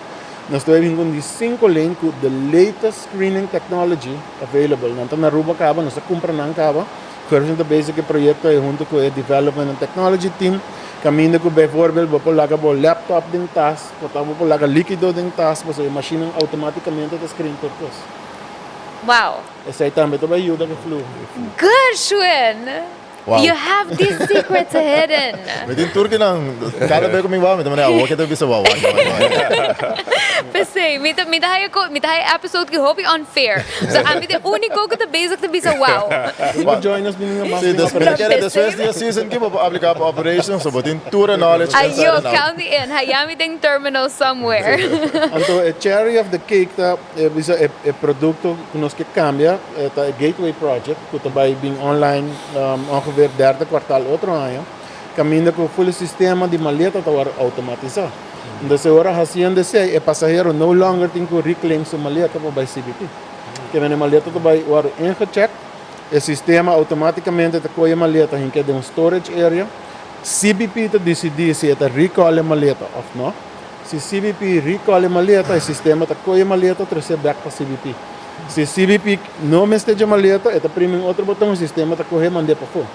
Nós estamos com de 5 lane com the latest screening technology available. Nós estamos na Aruba caba, nós estamos comprando na caba. Curso de basic projeto é junto com o development and technology team. Caminho com bijvoorbeeld, vou laga o laptop dentro tas, vou laga líquido dentro tas, você a máquina automaticamente te screen por coisa. Wow. Esse aí também também ajuda que flui. Good, Shuen. Wow. You have these secrets hidden. Met in Turkije dan, kada ba kung wow, met man ja, wat bisa wow. Pensei, me dá episode que hope unfair. So, a mim é único que te basic te bisa wow. Vou join us binnen mas. Sim, dus met kere de Swiss season que vou aplicar para operations, so botin tour knowledge. Ayo, count the in. Hayami ding terminal somewhere. Então, a cherry of the cake tá é produto que nós que cambia, tá gateway project, que tá vai bem online ongeveer derde kwartaal outro ano. Caminho com o full sistema de maleta tá automatizado. Então, se agora haciendo se o passageiro no longer tem que reclaim sua maleta para CBP. Que a maleta tá vai agora ingecheck, o sistema automaticamente tá coi a maleta em que de um storage area. CBP tá decidir se tá recall a maleta ou não. Se CBP recall a maleta, o sistema tá coi a maleta trazer back para CBP. Se CBP não mesteja a maleta, tá prime outro botão, o sistema tá correr mandar para fora.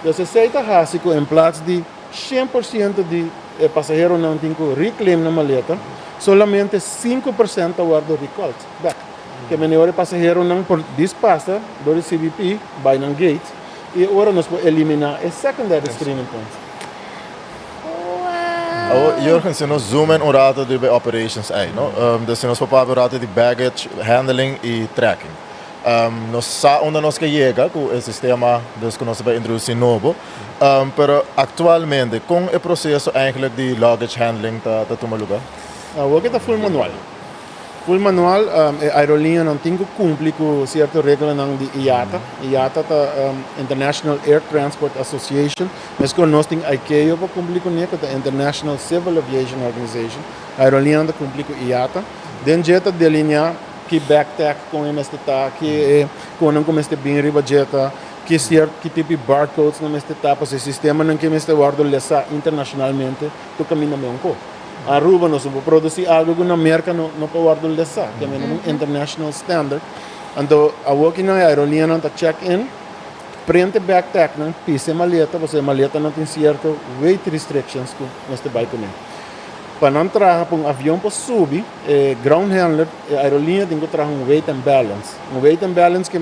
Então, se está rásico em place de 100% de passageiro não tem que reclaim na maleta, solamente 5% guarda recall back. Que melhor passageiro não por dispassa do CBP, vai na gate, e agora nós podemos eliminar o secondary screening point. Jurgen, se nós zoomen um rato de operations aí, no? Dus se nós papar um rato de baggage handling e tracking. Nós sa onde nós que chega com o sistema dus que nós vai introduzir novo, pero atualmente com o processo eigenlijk de luggage handling tá tomando lugar. O que está full manual. Full manual, a aerolínea não tem que cumprir com certa regra de IATA. IATA é International Air Transport Association, mas que nós temos ICAO para cumprir com ele, que é International Civil Aviation Organization. A aerolínea não cumpre com IATA. Dentro de linha que backtag com este que não começa bem riba jeta, que tipo de barcodes não este tá, porque o sistema não que este guarda lesa internacionalmente, tu caminha bem um pouco. A Aruba nós vamos produzir algo que na América não pode guardar lesa, que é um international standard. Então, a walking na aerolínea não tá check-in, prende backtag não pisa maleta, porque a maleta não tem certo weight restrictions que este vai comer. Para não trazer para avião para subir, ground handler, a aerolínea tem que trazer weight and balance. Weight and balance que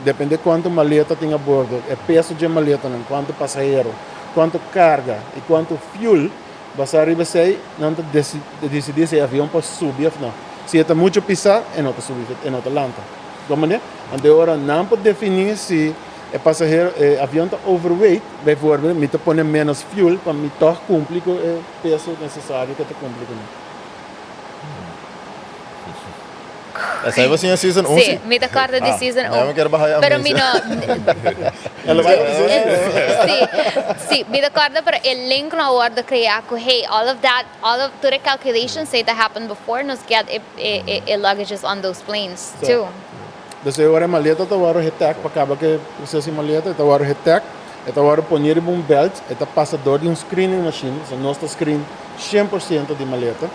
depende de quanto maleta tem a bordo, o peso de maleta, quanto passageiro, quanto carga e quanto fuel, vai arriba se não decidir se o avião pode subir ou não. Se está muito pisar, não está subir, não está lanta. Como é? Então agora não pode definir se o passageiro, o avião está overweight, bijvoorbeeld, me põe menos fuel para me toch cumprir com o peso necessário que te cumprir com. Essa aí você em season 11? Sim, me acorda de season 1. Eu quero barrar a Pero mesa. mi no. Ela vai dizer. Sí, me acorda para el link na hora criar que hey, all of the calculations say that happened before, nos get luggages on those planes too. Então agora a maleta está agora retec para acabar que processo de maleta está agora retec, está agora poner um belt, está passador de screening machine, so nós está screen 100% de maleta.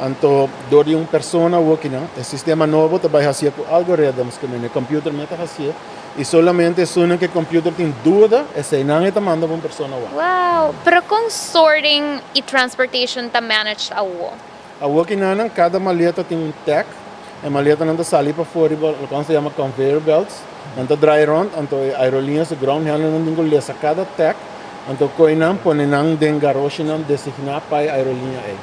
Então, dor de persona working, o sistema novo vai fazer com algoritmos que o computer meta fazer e solamente se que o computer tem dúvida, esse não é manda uma persona work. Wow, pero com sorting e transportation tá managed a wo. A working cada maleta tem um tag. A maleta não está saindo para fora, o que se chama conveyor belts. Não está dry round, então a aerolínea, o ground handler não tem que lesa cada tag. Então, coi não, põe não den garagem não designar para a aerolínea aí.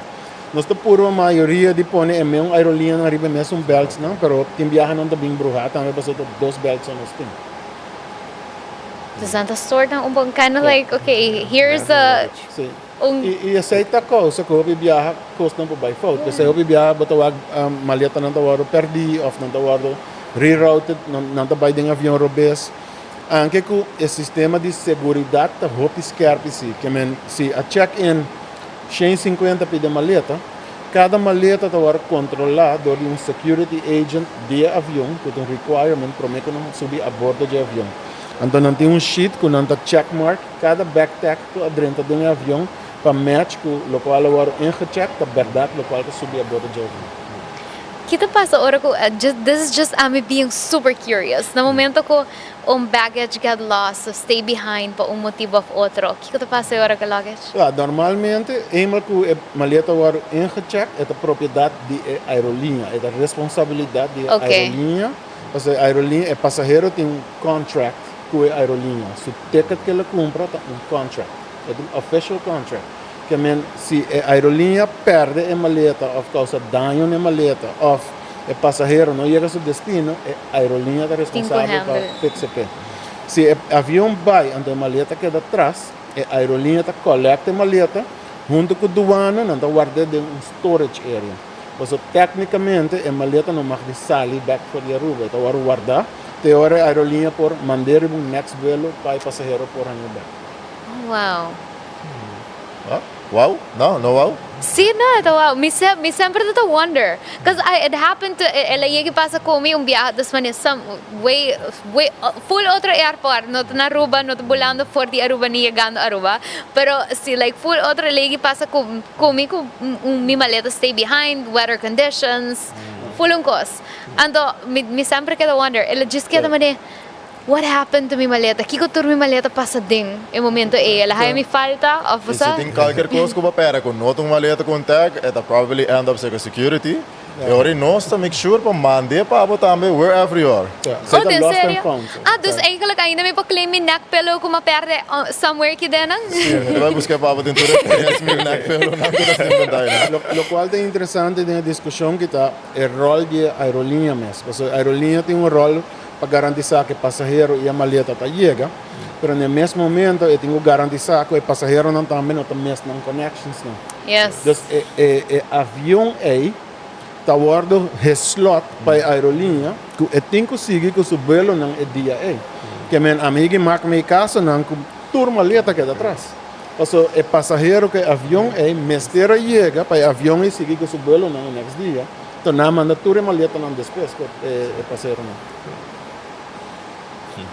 Nós está puro a maioria de põe é mesmo aerolínea não arriba mesmo belts não, pero tem viagem não está bem brujado, também passou dois belts nós tem. Does that sort of kind of like okay, here's a Sim. E aceita coisa que eu viajar custa para by fault. Porque se eu viajar botar a maleta não está guardo perdi, ou não está guardo rerouted, não está by den avião robês. Anche com o sistema de segurança da roupa scarpe, que se a check-in 150 de maleta, cada maleta está controlada por um security agent de avião, que tem um requirement para que não subir a bordo de avião. Então, não tem um sheet com um checkmark, cada backpack dentro de um avião, para match com o qual agora ingecheck, a verdade, o qual subir a bordo de avião. Kita pasa ora ko, this is just me being super curious. Na momento ko, baggage got lost, so stay behind pa motivo of outro. Kita pasa ora ka luggage? Normalmente, eenmaal que a maleta wordt ingecheckt, é a propriedade da aerolínea, é a responsabilidade da aerolínea. Porque a aerolínea, o passageiro tem um contract com a aerolínea. Se o ticket que ele compra, é um contract, é um official contract. Que se a aerolínea perde a maleta ou causa dano na maleta ou o passageiro não chega ao seu destino, a aerolínea é responsável para fixar. Se o avião vai onde a maleta queda atrás, a aerolínea coleta a maleta junto com o doano, não está guardada em um storage area. Então, tecnicamente, a maleta não pode sair back para a Aruba, está guardada. Até a aerolínea por mandar um next voo para o passageiro por back. Wow. Wow? No wow? Sí, no, ito wow. Mi sempre to wonder. Because it happened to, lagi pasa kami biyahe das man way, full otro airport, no na Aruba, no volando for di Aruba ni llegando Aruba. Pero si like full otro lagi pasa kami mi maleta stay behind, weather conditions, full kos. Ando, mi sempre kita wonder, just kita man what happened to mi maleta? Kiko tur mi maleta passa ding em momento ela hay mi falta of se tem qualquer coisa que pera com não uma maleta com tag, it probably end up secure security. E ora nós make sure para mandar para botar também wherever you are. Oh, din serio? Dus eigenlijk ainda me pa-claim mi neck pillow kung maperde somewhere ki denang? Sim, vai buscar para botar tudo esse meu neck pillow não tudo assim daí. Lo qual é interessante na discussão que está o rol de aerolínea mesmo. Porque a aerolínea tem um rol para garantizar que o passageiro e a maleta chega, mas no mesmo momento eu tenho que garantizar que o passageiro não também não tem mesmo connections. Yes. Então, o avião está guardado slot para a aerolínea que eu tenho que seguir que o voo não é dia que a amiga marca minha casa não que toda maleta que é atrás. Então, o passageiro que o avião mestre chega para o avião e seguir que o voo não é next dia. Então, não manda toda maleta não depois que o passageiro não.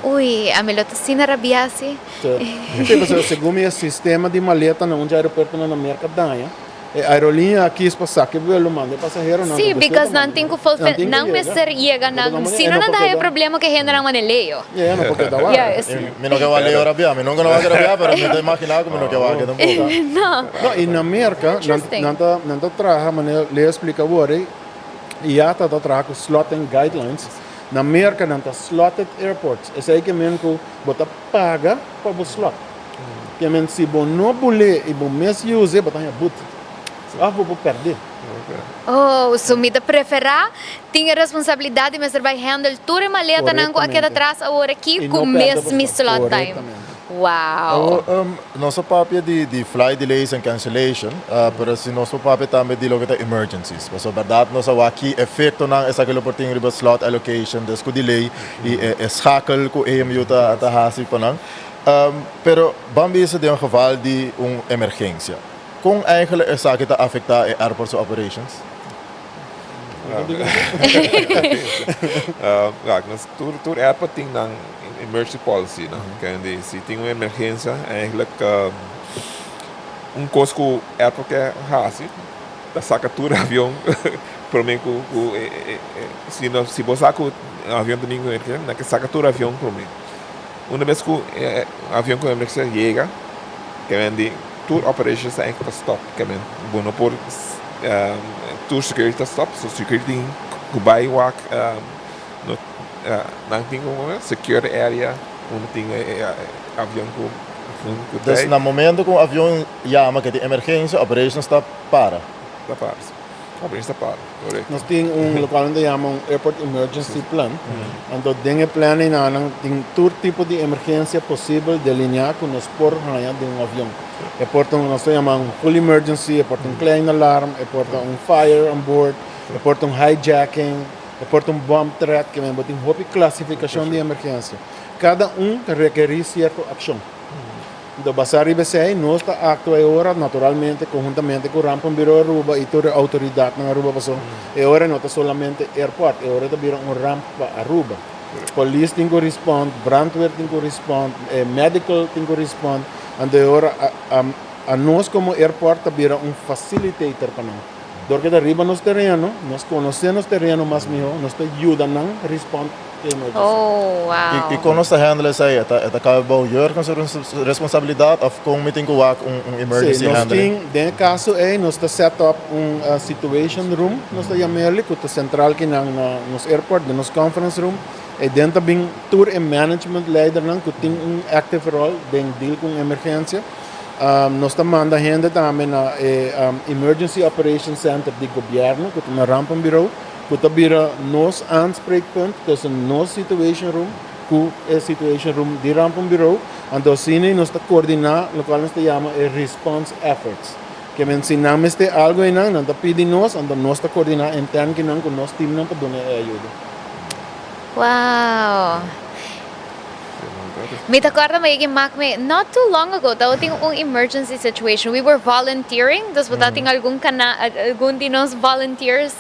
Uy, a melhor assim na rabiasi. Sim, segundo o sistema de maleta onde o aeroporto não mercadanha, a aerolínea aqui para saque voo manda passageiro não. Sim, porque não tem que fulfill, não mestre chega não. Se não dá problema que renda não maneleio. É, não porque dá lá. Me não quer valer rabia, me não quer rabia, pero me imaginar como não quer valer tampoco. Não. Não, e na América não traga, mas ele explica agora, e já está traga slotting guidelines. Na América não está slotted airports. Esse aí que você paga para o slot. Que se você não bolé e você mesmo usa, você tem boot. Você perder. Oh, so me da preferar, tinha responsabilidade, mas vai handle toda a maleta não com aquela atrás agora aqui com mesmo slot time. Wow. Nosso papel de flight delays and cancellation, pero se nosso papel também de logo emergencies. Porque verdade nós aqui efeito não essa aquela oportunidade de slot allocation, desco delay e schakel com EMU tá hasi panang. Pero bambi is de geval de emergência. Como eigenlijk essa que está afetar airport operations? Tour airport tem ng emergency policy, no? Kaya se tem uma emergência, eigenlijk coisa que o airport quer fazer, da saca tour avião, para mim se você saca o avião do ninguém, não que saca tour avião para mim. Uma vez que o avião com emergência chega, que tour operations é que stop, que bueno por tour security stop, so security goodbye walk não tem uma secure area, onde tem avião com então, no momento que o avião chama que tem emergência, a operação está para. Está para. A operação está para, correto. Nós temos local onde chamam Airport Emergency Plan. Então, dentro do plano tem todo tipo de emergência possível delinear com nós por raia de avião. Porta nós chamamos full emergency, porta klein alarm, porta fire on board, porta hijacking, porta bomb threat, que tem uma classificação de emergência. cada requer cierta acción. Então, basar IBC, nós está actuando agora, naturalmente, conjuntamente com o Rampan Bureau Aruba e toda a autoridade na Aruba passou. E agora não está solamente airport, agora está virando rampa para Aruba. Police tem que responder, brandweer tem que responder, medical tem que responder. Então, agora, a nós como airport está virando facilitator para nós. Porque da riba nos terreno, nós conhecemos o terreno mais melhor, nós está ajudando a responder. Oh, wow. E como nós handle isso aí? É acabou com sua responsabilidade ou com me tem que emergency Sim, nós handling? tem, no caso aí, nós está set up situation room, nós está chamando que é central aqui nos airport, nos conference room, e dentro também tour e management leader que tem active role, tem deal com emergência. Nós estamos mandando gente também na Emergency Operations Center do governo, que é uma rampa bureau, que também nos anspreekpunt, que é nos situation room, que é situation room de rampa bureau, então assim nós estamos coordenando, o qual nós chamamos response efforts. Que se não tem algo aí nós estamos pedindo nós, então nós estamos coordenando interno com o nosso time para dar ajuda. Wow. Me takorda magiging makme, not too long ago, dating ang emergency situation. We were volunteering, das dating algun dinos volunteers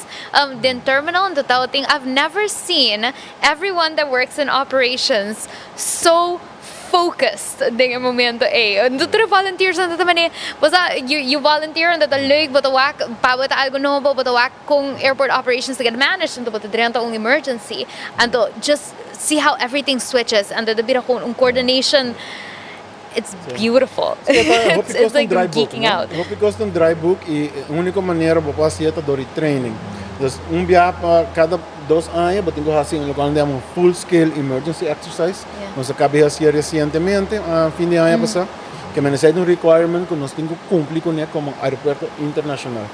din terminal, and dating I've never seen everyone that works in operations so focused ding momento Dutro volunteers and tamani basta you volunteer and the leuk batawak pawat algo no batawak kung airport operations to get managed and batadrenta ang emergency and just see how everything switches and the bira kung coordination. It's beautiful. It's like geeking out. Hope because ng dry book e única maneira para fazer é door training. Dus viaje para cada 2 anos, eu tenho que fazer um local onde um full scale emergency exercise. Nós acabamos de fazer recentemente, a fim de ano passado, que me necessita requirement que nós temos que cumprir com ele como aeroporto internacional.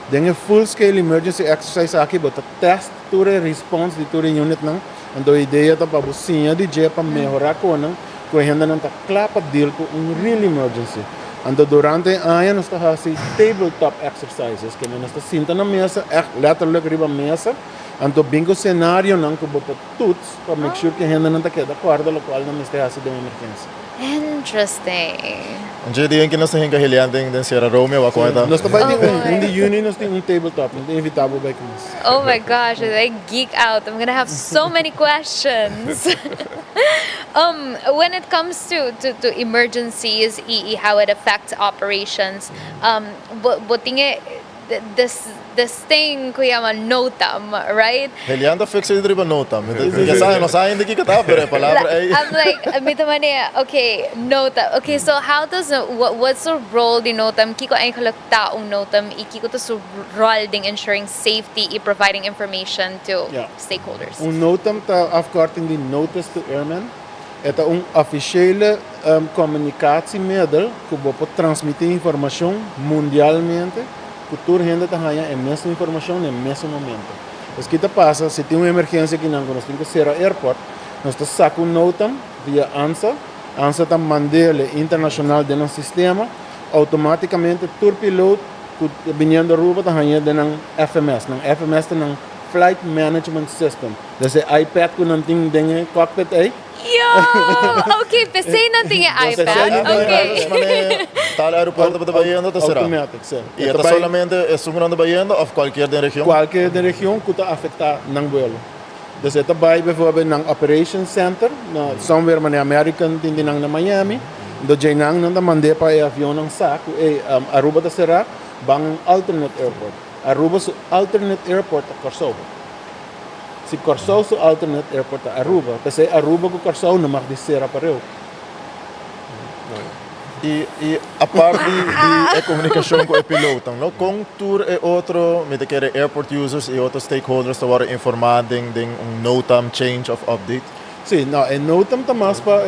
Tem full scale emergency exercise aqui, bota test toda response de toda unit não. Então a ideia é para você de para melhorar com não, que a gente não está claro para deal com real emergency. Então, durante o ano, nós estamos fazendo tabletop exercises, que nós estamos sentando na mesa, letterlijk riba mesa, então, bingo cenário, não que vou para todos, para make sure que a gente não está de acordo, com o qual não está fazendo uma emergência. Interesting. Ang diyan que nós temos que hilyan din Sierra Romeo ako ita. Nós estamos in the uni, nós temos tabletop, nós temos inevitável by nós. Oh my gosh, I geek out. I'm gonna have so many questions. When it comes to emergencies, how it affects operations, this thing kuya man notam, right? Hilyan da fix it riba notam. Não sai hindi kita pero palavra ay. I'm like, okay, notam. Okay, so how does what's the role di notam? Kiko ay kalakta ung notam, ikiko to su role ding ensuring safety, providing information to stakeholders. Notam ta afkorting die notice to airmen. Het is een officiële communicatiemiddel que pode transmitir informação mundialmente. Cultura gente está ganhando a mesma informação no mesmo momento. O que passa, se tem uma emergência aqui nós temos que ser ao aeroporto, nós sacamos notam via ANSA, ANSA está mandando internacional dentro do sistema, automaticamente todo piloto que vem da Aruba está ganhando no FMS, no FMS tem um Flight Management System, desse iPad que não tem dentro cockpit aí. Yo, okay, pesay natin yung iPad. Okay. Tal aeropuerto para bayendo, será? Automatic, sim. E esta solamente é sumando bayendo ou qualquer da região? Qualquer da região que está afetada ng vuelo. Dus ito ba bijvoorbeeld ng Operations Center, na somewhere man American tindi nang na Miami, do jay nang nang mande pa e avião ng SAC, Aruba da será bang alternate airport. Aruba su alternate airport a Kosovo. Si Kosovo su alternate airport a Aruba, kasi Aruba ko Kosovo na magdisera pareo. E a parte de comunicação com o piloto, não? Com tour e outro, me quer airport users e outros stakeholders te worden informados de NOTAM change of update. Sim, não, e NOTAM tá mais para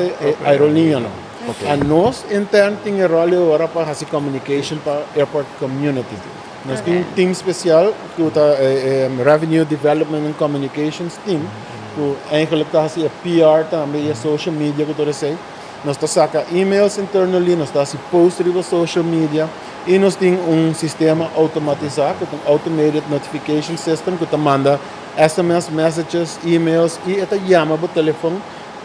aerolínea, não. Okay. A nós interno tem a role agora para fazer communication para airport community. Nós temos um time especial que é Revenue Development and Communications Team, que eigenlijk está fazendo PR também e social media que todos sei. Nós saca emails internally, nós fazendo posts no social media e nós temos sistema automatizado, com automated notification system que manda SMS messages, emails e chama por telefone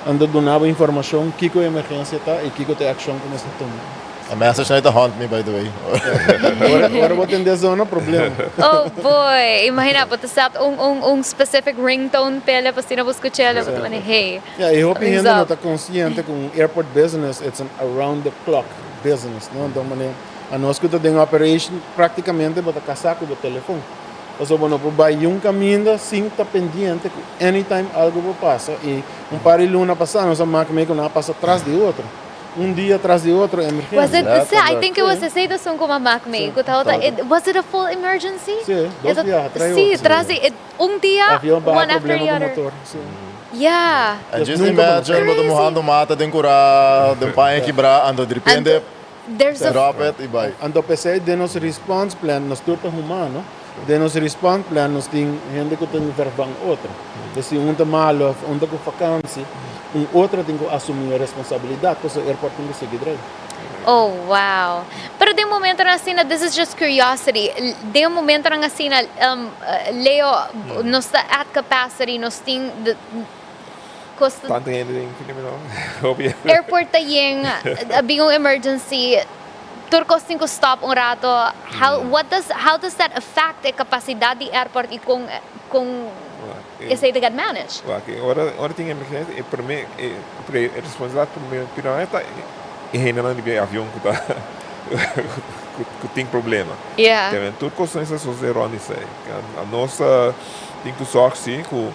ando donava informação, kiko emergência tá e kiko te ação como está tomando. A message na ito haunt me, by the way. Agora vou atender zona problema. Oh boy, imagina po sa specific ringtone pela pa sino buscuchela po man hey. Yeah, e hope Rings ainda não up. está consciente com airport business, it's an around the clock business, não? Então, mané, a nós que tem operation praticamente bota casaco do telefone. Então, bueno, por vai caminho, sim, está pendiente, que anytime algo passa e par de luna passar, nós máquina que não passa atrás de outro. Dia atrás de outro, emergência. Was it That's I a- think it was the same as kung mamak me. Was it a full emergency? Sim, dois dias atrás. Sim, dia, Avião one barra after the problema do other. motor. Sim. Yeah. And just Nunca imagine, Crazy. mo mojando mata din kura, din paeng kibra, ando de repente, There's a drop it, e vai. Ando PC de nos response plan, nos turta humano, de nos response plan, nos tem gente que tem verbang outro. Se um tá malo, um tá com vacância, outro tem que assumir a responsabilidade, porque o airport tem que seguir direito. Oh, wow. Pero de momento na sina, this is just curiosity. De momento na sina, Leo, nos ta at capacity, nos ting, costa, Tanta gente em Filipino. Hope airport tayeng, bigong emergency, turcos ting ko stop un rato. How does that affect the capacidad di airport e kung isay de manage? Okay, ora tem emergência e para mim é responsabilidade para mim pirata e ainda não de avião que tá que tem problema. Yeah. Então, tudo coisas são zero a nisso. A nossa tem que sorte sim que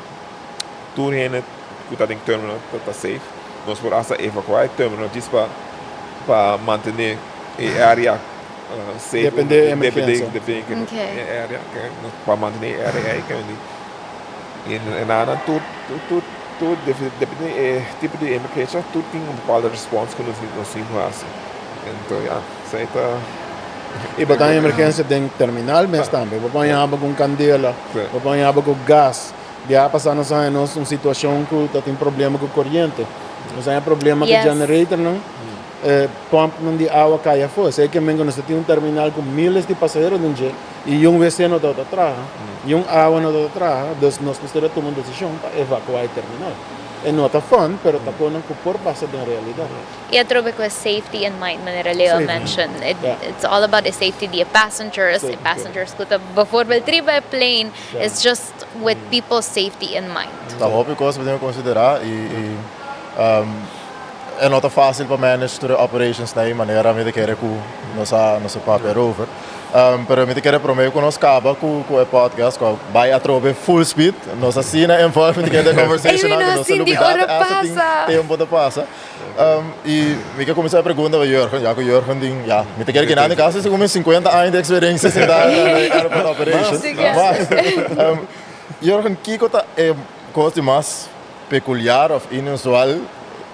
tudo ainda que tá em terminal tá safe. Nós por essa evacuar terminal diz para manter a área safe. Depende da emergência. Depende Okay. da área para manter a área aí que e nada tudo depende tipo de emergência tudo tem bepaalde response que nós fazemos. Então, isso aí tá E botar em emergência tem terminal, mas também. Vou pôr com candela, Sim. vou pôr com gás. Já passamos a nós uma situação que tem problema com corrente. Nós temos problema Yes. com generator, não? Pump não de água cai fora. Sei que nós temos um terminal com milhares de passageiros no dia e VC não está atrás. E água não está atrás. Então nós precisamos tomar uma decisão para evacuar o terminal. É não está fun, mas está com o por passa da realidade. E a trobe ko safety in mind, manera Leo Safety. mentioned. Yeah. It's all about the safety of the passengers. Safety. The passengers ko before the trip by plane, Yeah. it's just with people's safety in mind. Tá hope coisa podemos considerar e é não tá fácil para manage toda operations na maneira me querer com nossa papel over. Pero me querer prometer com nós acaba com o podcast com vai a trobe full speed. Nós assina involve me querer conversation Ay, na no, Cindy, ora passa. tempo da passa. E me quer começar a pergunta para Jürgen, já que Jürgen din, ja, me querer que nada caso como 50 anos de experiência em da airport operations. Sige. Mas Jürgen, que tá coisa mais peculiar ou inusual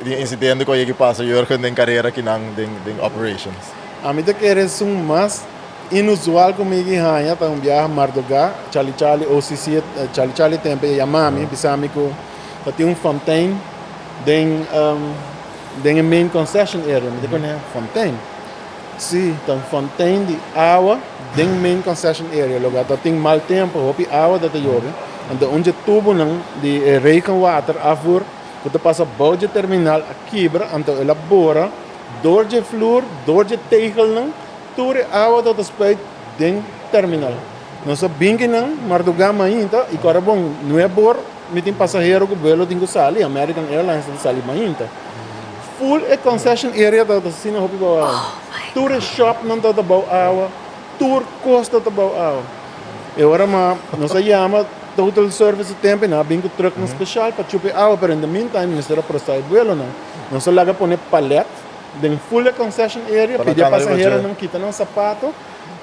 de incidente que passa Jürgen em carreira aqui na operations? A mim que eres mais inusual comigo em Hanha, tá viagem Mardogá, Chali OCC, Chali tempo e Yamami, bisami ko, tem fontaine, tem main concession area, me digo fontaine. Sim, tem fontaine de água, tem main concession area, lugar tem mal tempo, hopi água da chove, então onde tubo não de regen water afvoer, que passa bout terminal a quebra, então elabora, door de vloer, door de tegel não, toere água dat spuit den terminal. Nós sabemos não, maar do gama ainda e agora bom, não é bor, me tem passageiro que belo tem que sair, American Airlines tem que sair ainda. Full a concession area dat assim não hopi bom. Toere shop não dat bom água, tour costa dat bom água. E agora mas nós chama total service tempo na bingo truck no special para chupar água, pero in the meantime nós era para sair belo não. Nós só laga poner pallet den full concession area, Para pedir cá, passageiro mas não quita não sapato,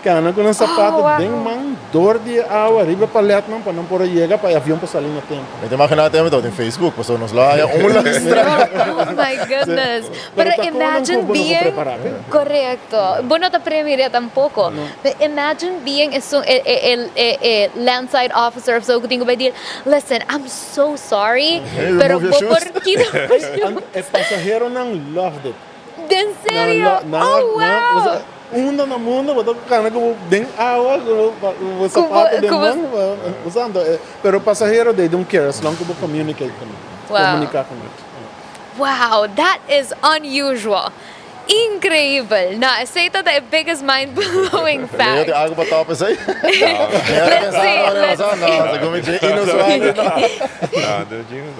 cana com um sapato, wow. den man, dor de água, riba pallet não, para não poder chegar para o avião para sair no tempo. Me imagina até em Facebook, pessoas nos lá, uma extra. Oh my goodness. Pero Pero imagine tapo, being... preparar. Correcto. Bueno, te premiaría tampoco. But imagine being a landside officer so que tengo que decir, listen, I'm so sorry, Hey, pero remove your por shoes. quito. O passageiro não loved it. ¿En serio? Oh, wow. Una no mundo, botou cana como den água, o sapato de como- mão, usando. Pero o passageiro they don't care, as long as you communicate com ele. Wow. Comunicar com ele. Wow, that is unusual. Incredible. Na, say ito the biggest mind-blowing Weet fact. je algo wat top is, hè? Let's see, let's Ze komen je inusual. de Gino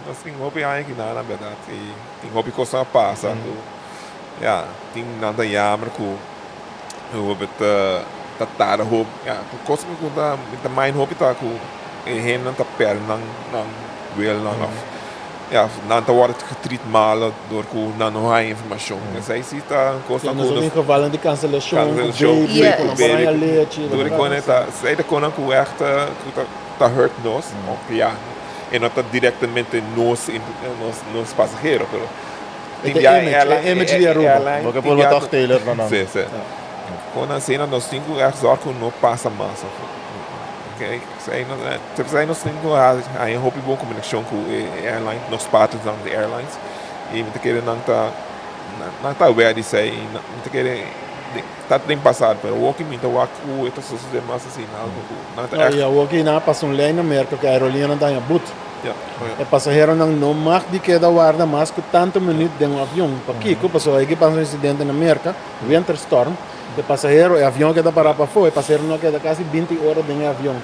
nós tem hopi aí que nada verdade tem hopi coisa passa ja tem nada jammer ku het tatar hop ja coisa que da mind hopi tá ku hen não tá per não wel não ja não tá wordt getreat mal door ku não não há informação essa aí tá coisa Nós temos gevallen de cancelação, Yes. door ik kon het zij de koning ku echt tá hurt nos ja e não está diretamente nos passageiros, pero image de Aruba. Porque por wat toch Taylor dan. Sim, sim. Quando a cena nós temos é só que não passa mais. Ok, aí nós temos aí uma boa comunicação com a airline, nós partners da airlines e me querer não tá aware disso aí, não te querer tá tem passado, pero o que me então o estas coisas de massa assim, não tá Ja, ook in pas een lijn merk que a aerolínea não tem boot. ja. O passageiro não mag de queda guarda mais que tanto minuto de um avião. Para Kiko passou aí que passou um incidente na América, winterstorm. O passageiro, o avião queda parar para fora, o passageiro não queda quase 20 horas dentro do avião.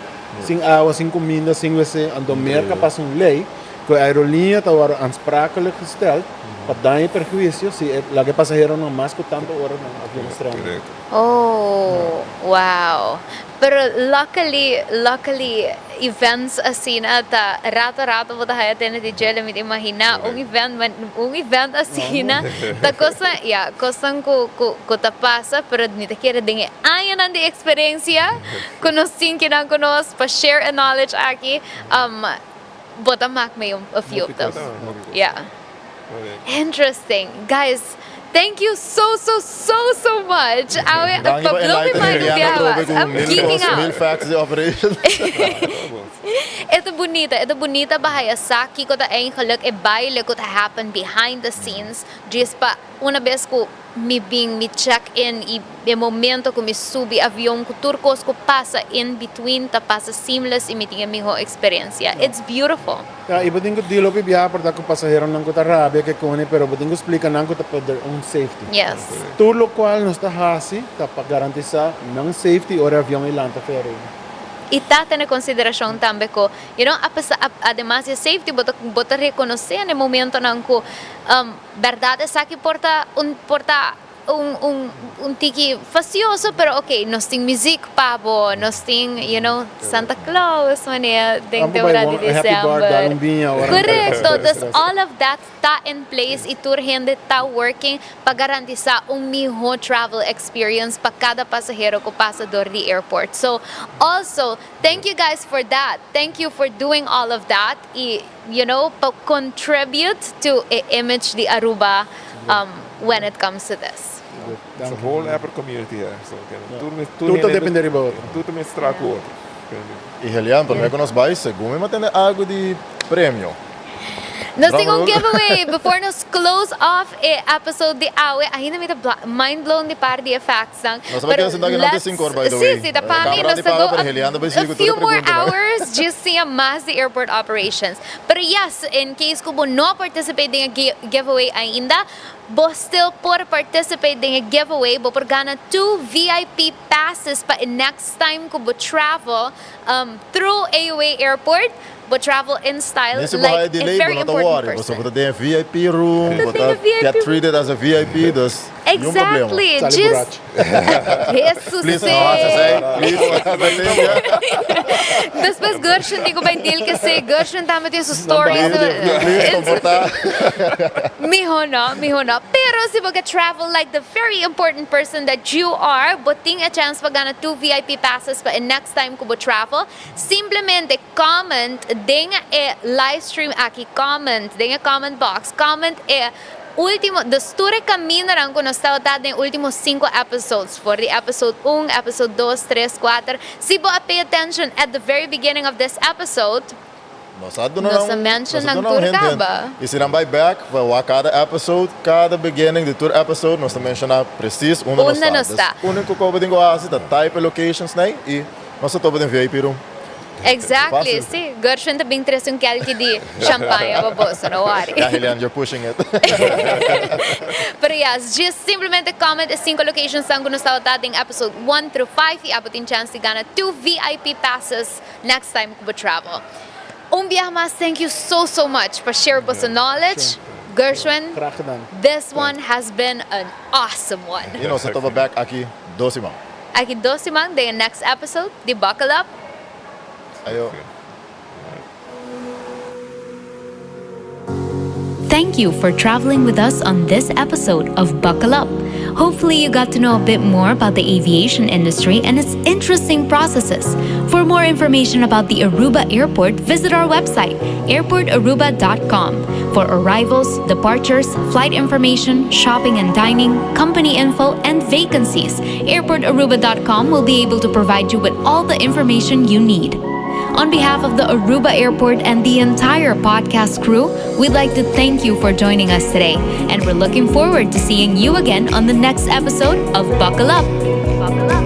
Sem água, sem comida, sem wc. En de América passou uma lei que a aerolínea está aansprakelijk gesteld para dar perjuízo se o passageiro não mais que tanto horas no avião estranho. Oh, wow. Pero luckily, events assim na ta rato mo tayo tena di jela mit imagina un event assim na ta cosa ko ta pasa pero ni te quiere dinge ayan ang di experiência conosin kinang conos pa share a knowledge aqui bota mak me a few of them. Yeah. Interesting. Guys, thank you so much. Pablo me mind I'm geeking out. Mil facts the operation. Ito bonita bahaya sa ko ta ay kalak e baile ko ta happen behind the scenes. Just pa una vez ko mi check in e momento ko mi subi avião ko turcos ko pasa in between ta pasa seamless e mitinga mi ho experiência. It's beautiful. Ja, iba din ko dilo pi biya para ko pasahero nang ko ta rabia ke kone pero bodin ko explica nang ko ta for their own safety. Yes. Tudo qual nos ta hasi ta pa garantizar nang safety or avião ilanta ferry. Itate na consideração também ko, además de safety, bota reconhecer no momento nang ko, verdade sa que porta un tiki facioso, pero okay, nos ting music pabo, nos ting, Santa Claus, mania, ding temporada de December. Correcto, does all of that ta in place e tur gente ta working para garantizar miho travel experience para cada pasajero ko pasa dor the airport. So, also, thank you guys for that. Thank you for doing all of that. Contribute to the image di Aruba when it comes to this. It's a whole upper community here. So, Tudo depende de outro. Tudo me estraga o outro. E Helian, para mim que nós vai segundo, mas tem algo de prêmio. Nós temos giveaway before nos close off episode de Awe. Ainda me mind blown de par de facts. Nós vamos ter que dar 5 horas by the way. Sim, da para mim nós a few more hours just seeing mais de airport operations. But yes, in case kubo no participate in a giveaway ainda, bo still por participate in a giveaway, bo por gana 2 VIP passes pa next time kubo travel through AOA Airport. But travel in style, Nesse like delay, a very important Você person. pode ter um VIP room, get treated as a VIP, dus Exactly. Just Jesus Please, Después Gershon digo by deal kasi Gershon tama din sa stories. Please, comportar. Miho na. Pero si baga travel like the very important person that you are, buting a chance pagana 2 VIP passes pa and next time ko bo travel, simplemente comment ding live stream aki comment box, comment Dusture caminarán con nosotros en últimos 5 episodes. For the episode 1, episode 2, 3, 4. Si bo pay attention at the very beginning of this episode, Nós mention ng tour ka ba? E se não vai back, para cada episode, cada beginning de tour episode, nós mencionar preciso onde nós está. O único que eu tenho que fazer é type locations, né? E nós estamos em VIP room. Exactly. Fácil. See, Gershwin ta bing tres yung calci di champagne babo, so no worry. Yeah, Helian, you're pushing it. Pero yes, just simplemente comment 5 locations ang gusto ating episode 1 through 5. Iabutin chance to gana 2 VIP passes next time ko travel. Mas, thank you so much for share us the knowledge. Gershwin, Graag gedaan. this one has been an awesome one. You know, sa toba back, aki, dosimang. Aki dosimang, the next episode, di buckle up. Ayo. Thank you for traveling with us on this episode of Buckle Up. Hopefully you got to know a bit more about the aviation industry and its interesting processes. For more information about the Aruba Airport, visit our website, airportaruba.com, for arrivals, departures, flight information, shopping and dining, company info, and vacancies. Airportaruba.com will be able to provide you with all the information you need. On behalf of the Aruba Airport and the entire podcast crew, we'd like to thank you for joining us today, and we're looking forward to seeing you again on the next episode of Buckle Up. Buckle Up.